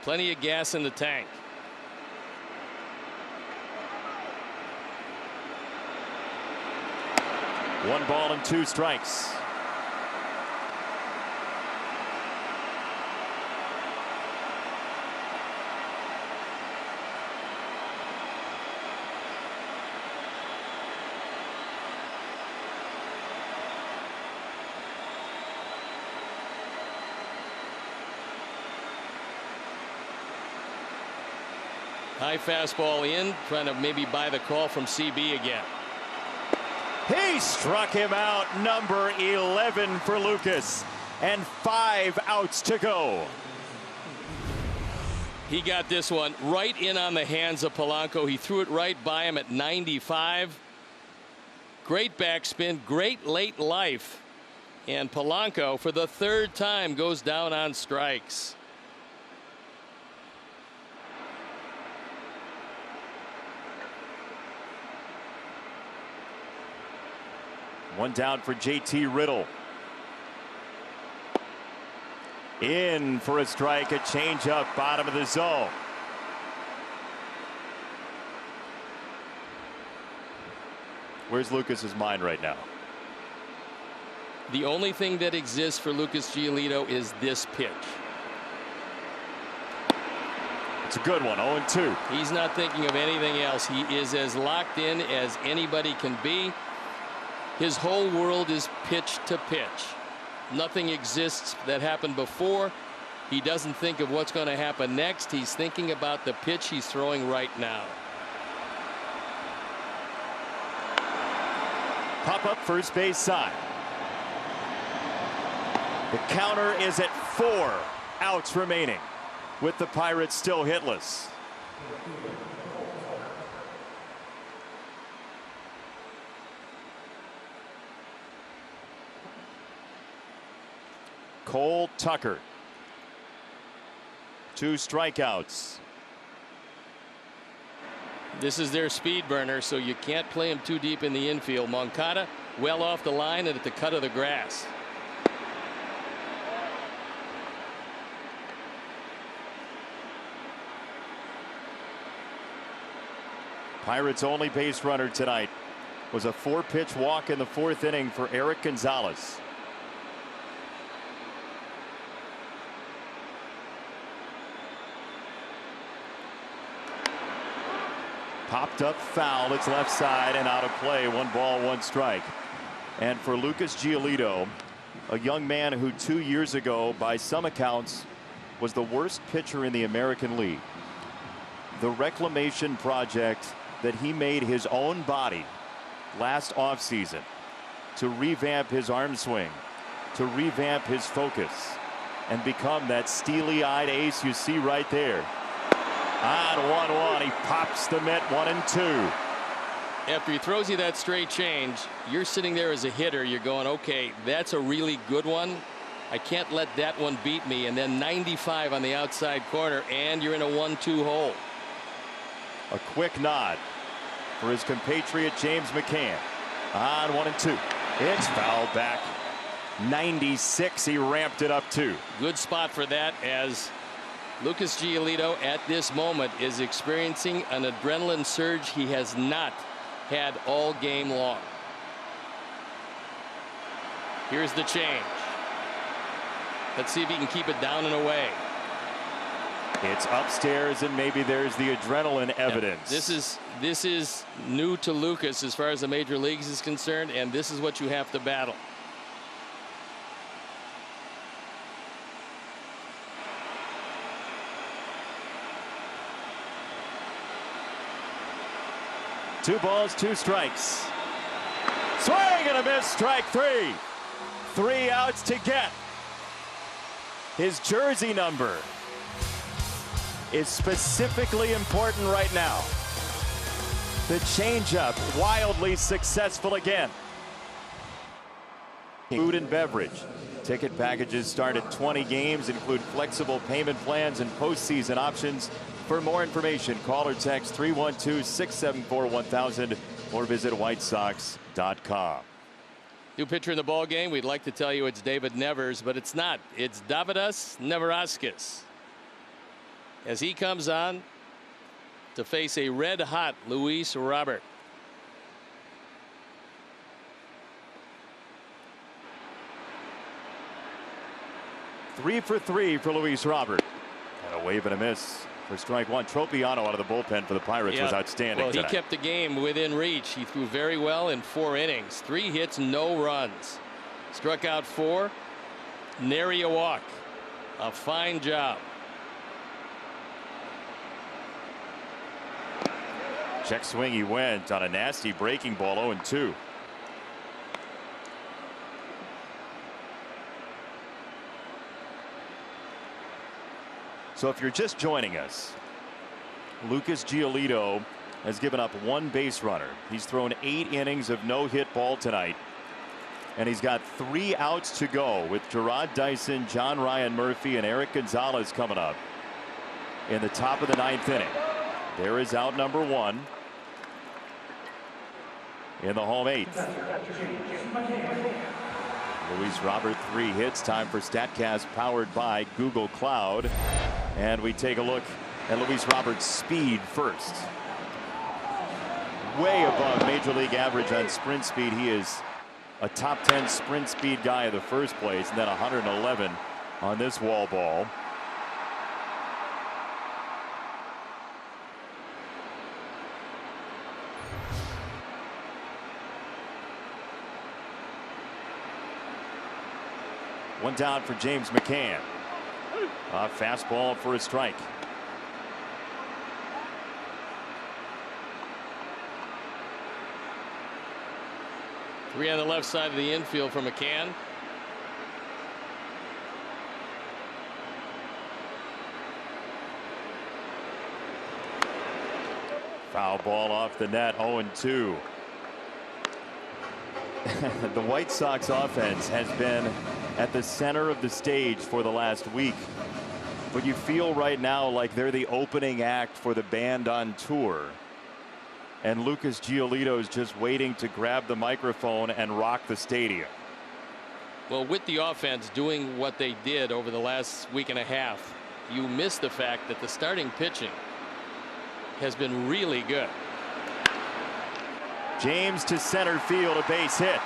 plenty of gas in the tank. One ball and 2 strikes. High fastball in, trying to maybe buy the call from CB again. He struck him out, number 11 for Lucas, and 5 outs to go. He got this one right in on the hands of Polanco. He threw it right by him at 95. Great backspin, great late life. And Polanco, for the 3rd time, goes down on strikes. One down for JT Riddle. In for a strike, a changeup, bottom of the zone. Where's Lucas's mind right now? The only thing that exists for Lucas Giolito is this pitch. It's a good one, 0-2. He's not thinking of anything else. He is as locked in as anybody can be. His whole world is pitch to pitch. Nothing exists that happened before. He doesn't think of what's going to happen next. He's thinking about the pitch he's throwing right now. Pop up first base side. The counter is at 4 outs remaining, with the Pirates still hitless. Cole Tucker, 2 strikeouts. This is their speed burner, so you can't play him too deep in the infield. Moncada well off the line and at the cut of the grass. Pirates' only base runner tonight was a 4-pitch walk in the 4th inning for Eric Gonzalez. Popped up foul. It's left side and out of play. 1 ball, 1 strike. And for Lucas Giolito, a young man who 2 years ago, by some accounts, was the worst pitcher in the American League. The reclamation project that he made his own body last offseason to revamp his arm swing, to revamp his focus, and become that steely-eyed ace you see right there. On 1-1, he pops the mitt, 1-2. After he throws you that straight change, you're sitting there as a hitter. You're going, okay, that's a really good one. I can't let that one beat me. And then 95 on the outside corner, and you're in a 1-2 hole. A quick nod for his compatriot James McCann. On 1-2. It's fouled back. 96. He ramped it up to. Good spot for that, as Lucas Giolito at this moment is experiencing an adrenaline surge he has not had all game long. Here's the change. Let's see if he can keep it down and away. It's upstairs, and maybe there's the adrenaline evidence. Yeah, this is new to Lucas as far as the major leagues is concerned, and this is what you have to battle. Two balls, 2 strikes. Swing and a miss, strike 3. 3 outs to get. His jersey number is specifically important right now. The changeup, wildly successful again. Food and beverage. Ticket packages start at 20 games, include flexible payment plans and postseason options. For more information, call or text 312-674-1000 or visit whitesox.com. New pitcher in the ball game. We'd like to tell you it's David Nevers, but it's not. It's Davidas Neverauskas, as he comes on to face a red-hot Luis Robert. Three for Luis Robert. And a wave and a miss for strike 1. Tropiano out of the bullpen for the Pirates was outstanding Well, tonight. he kept the game within reach. He threw very well in 4 innings. 3 hits, no runs. Struck out 4. Nary a walk. A fine job. Check swing he went on a nasty breaking ball. 0-2. So if you're just joining us, Lucas Giolito has given up 1 base runner. He's thrown 8 innings of no-hit ball tonight, and he's got 3 outs to go with Gerard Dyson, John Ryan Murphy, and Eric Gonzalez coming up in the top of the 9th inning. There is out number 1 in the home 8th. Luis Robert, 3 hits. Time for StatCast, powered by Google Cloud. And we take a look at Luis Robert's speed first. Way above major league average on sprint speed. He is a top 10 sprint speed guy in the first place, and then 111 on this wall ball. One down for James McCann. A fastball for a strike. Three on the left side of the infield for McCann. Foul ball off the net. 0-2. The White Sox offense has been at the center of the stage for the last week, but you feel right now like they're the opening act for the band on tour, and Lucas Giolito is just waiting to grab the microphone and rock the stadium. Well, with the offense doing what they did over the last week and a half, you miss the fact that the starting pitching has been really good. James to center field, a base hit.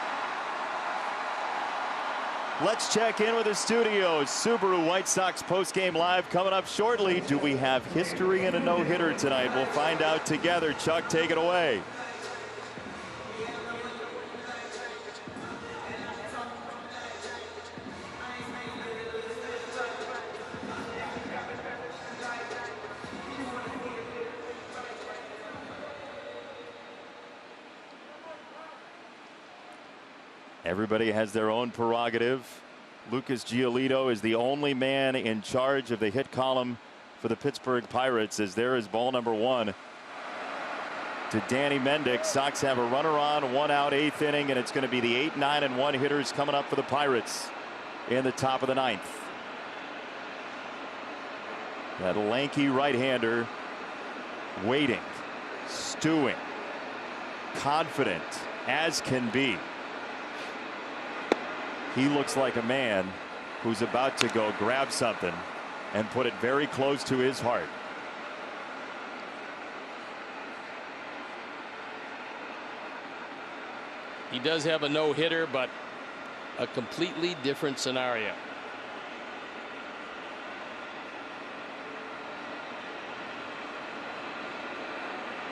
Let's check in with the studios. Subaru White Sox postgame live coming up shortly. Do we have history in a no-hitter tonight? We'll find out together. Chuck, take it away. Everybody has their own prerogative. Lucas Giolito is the only man in charge of the hit column for the Pittsburgh Pirates, as there is ball number 1 to Danny Mendick. Sox have a runner on, 1 out, 8th inning, and it's going to be the 8, 9, and 1 hitters coming up for the Pirates in the top of the 9th. That lanky right-hander waiting, stewing, confident as can be. He looks like a man who's about to go grab something and put it very close to his heart. He does have a no-hitter, but a completely different scenario.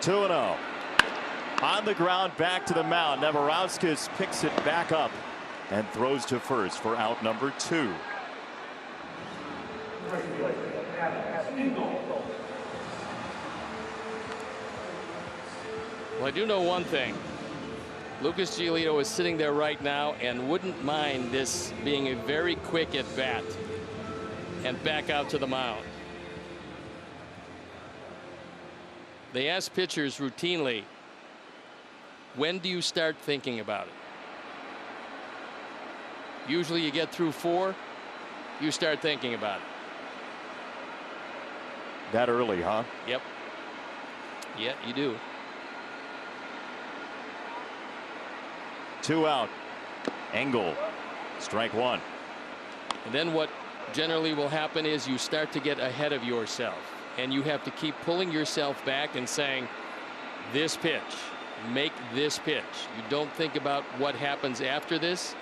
Two and 0. On the ground, back to the mound. Neverauskas picks it back up and throws to first for out number 2. Well, I do know one thing. Lucas Giolito is sitting there right now and wouldn't mind this being a very quick at bat and back out to the mound. They ask pitchers routinely, when do you start thinking about it? Usually you get through 4, you start thinking about it. That early, huh? Yep. Yeah, you do. 2 out. Engel, strike 1. And then what generally will happen is you start to get ahead of yourself, and you have to keep pulling yourself back and saying, this pitch, make this pitch. You don't think about what happens after this.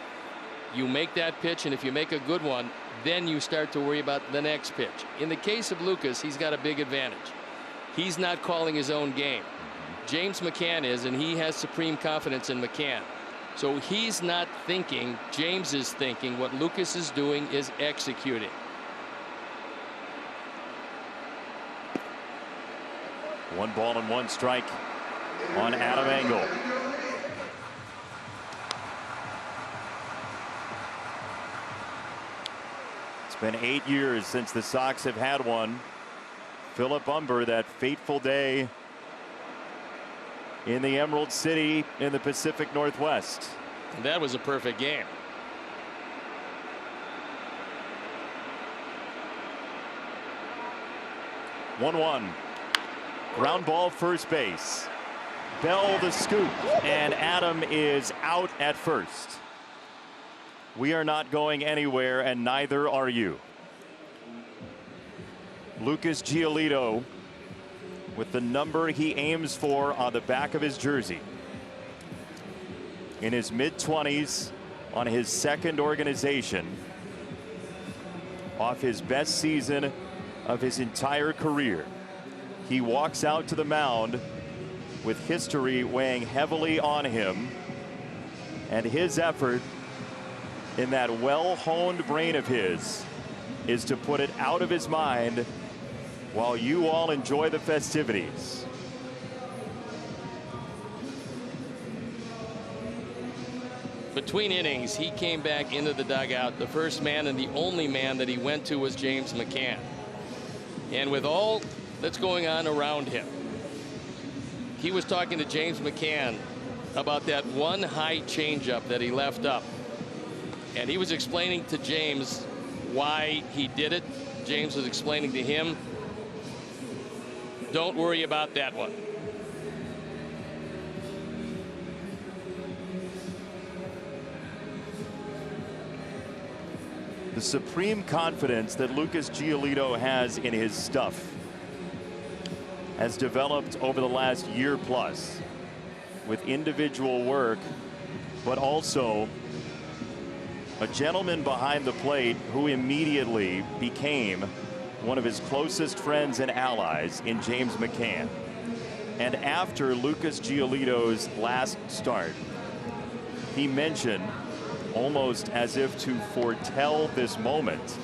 You make that pitch, and if you make a good one, then you start to worry about the next pitch. In the case of Lucas, he's got a big advantage. He's not calling his own game. James McCann is, and he has supreme confidence in McCann. So he's not thinking, James is thinking. What Lucas is doing is executing. One ball and 1 strike on Adam Engel. Been 8 years since the Sox have had one. Philip Humber, that fateful day in the Emerald City in the Pacific Northwest. And that was a perfect game. One 1. Ground ball, first base. Bell the scoop, and Adam is out at first. We are not going anywhere, and neither are you. Lucas Giolito with the number he aims for on the back of his jersey. In his mid-20s, on his second organization, off his best season of his entire career. He walks out to the mound with history weighing heavily on him, and his effort in that well-honed brain of his is to put it out of his mind while you all enjoy the festivities. Between innings, he came back into the dugout. The first man and the only man that he went to was James McCann. And with all that's going on around him, he was talking to James McCann about that one high changeup that he left up. And he was explaining to James why he did it. James was explaining to him, don't worry about that one. The supreme confidence that Lucas Giolito has in his stuff has developed over the last year plus. with individual work, but also a gentleman behind the plate who immediately became one of his closest friends and allies in James McCann. And after Lucas Giolito's last start, he mentioned, almost as if to foretell this moment,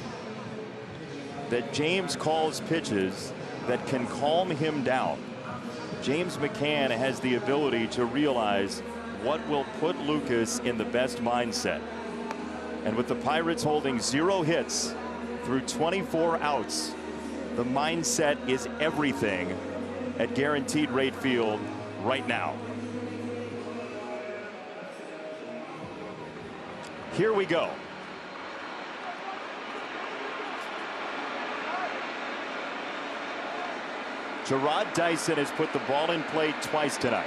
that James calls pitches that can calm him down. James McCann has the ability to realize what will put Lucas in the best mindset. And with the Pirates holding 0 hits through 24 outs, the mindset is everything at Guaranteed Rate Field right now. Here we go. Jarrod Dyson has put the ball in play twice tonight.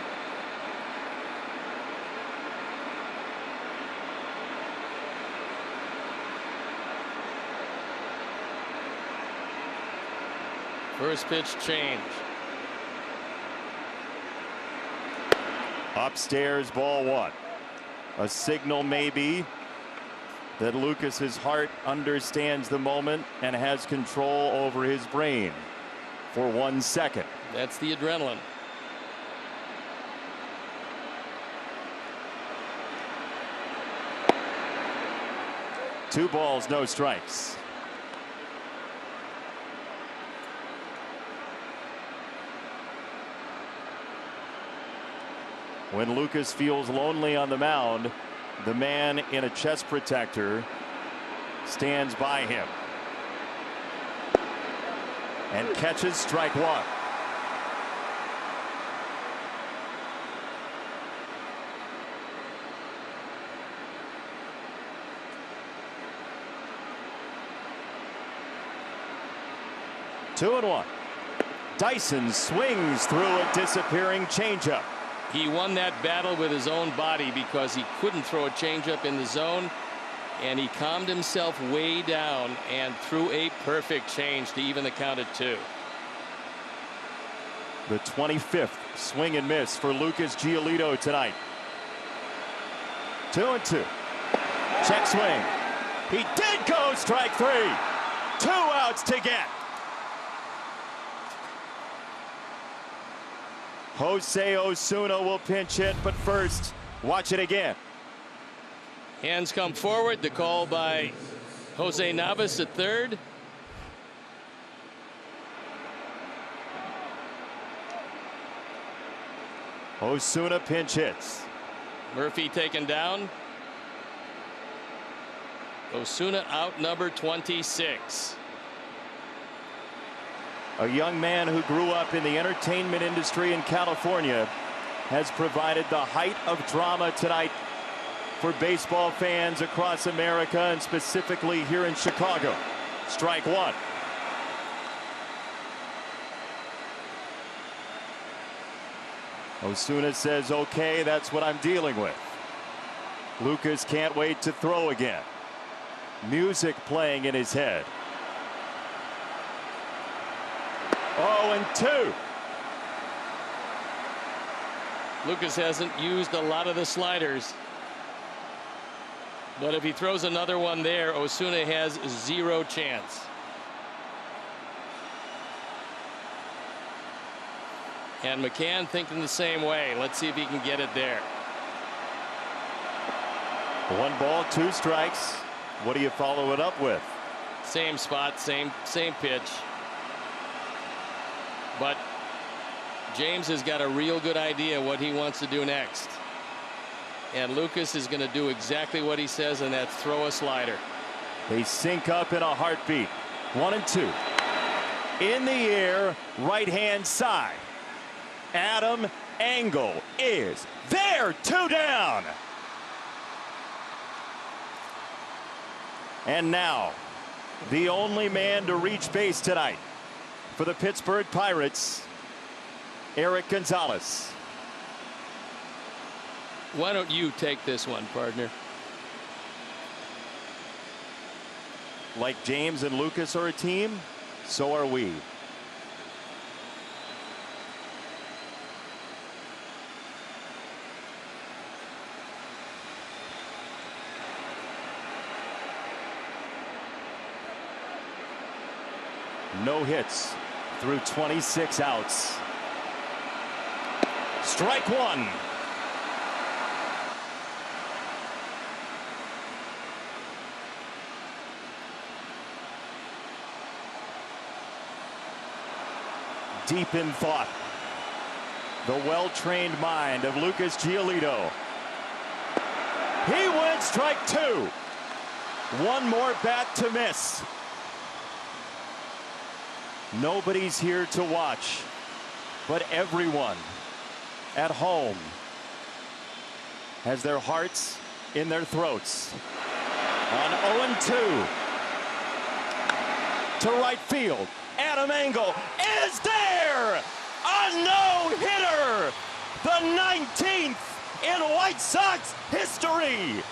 First pitch change. Upstairs, ball 1. A signal maybe that Lucas's heart understands the moment and has control over his brain for 1 second. That's the adrenaline. Two balls, no strikes. When Lucas feels lonely on the mound, the man in a chest protector stands by him and catches strike 1. Two and 1. Dyson swings through a disappearing changeup. He won that battle with his own body because he couldn't throw a changeup in the zone, and he calmed himself way down and threw a perfect change to even the count at 2. The 25th swing and miss for Lucas Giolito tonight. 2-2. Check swing. He did go strike 3. 2 outs to get. Jose Osuna will pinch hit, but first, watch it again. Hands come forward. The call by Jose Navas at third. Osuna pinch hits. Murphy taken down. Osuna out, number 26. A young man who grew up in the entertainment industry in California has provided the height of drama tonight for baseball fans across America and specifically here in Chicago. Strike 1. Osuna says, okay, that's what I'm dealing with. Lucas can't wait to throw again. Music playing in his head. 0-2. Lucas hasn't used a lot of the sliders, but if he throws another one there, Osuna has 0 chance. And McCann thinking the same way. Let's see if he can get it there. 1 ball, 2 strikes. What do you follow it up with? Same spot, same pitch. But James has got a real good idea what he wants to do next. And Lucas is going to do exactly what he says, and that's throw a slider. They sync up in a heartbeat. 1-2. In the air, right hand side. Adam Engel is there. 2 down. And now, the only man to reach base tonight for the Pittsburgh Pirates, Eric Gonzalez. Why don't you take this one, partner? Like James and Lucas are a team, so are we. No hits through 26 outs. Strike one. Deep in thought, the well-trained mind of Lucas Giolito. He went strike two. One more bat to miss. Nobody's here to watch, but everyone at home has their hearts in their throats. On 0-2 to right field. Adam Engel is there! A no-hitter! The 19th in White Sox history!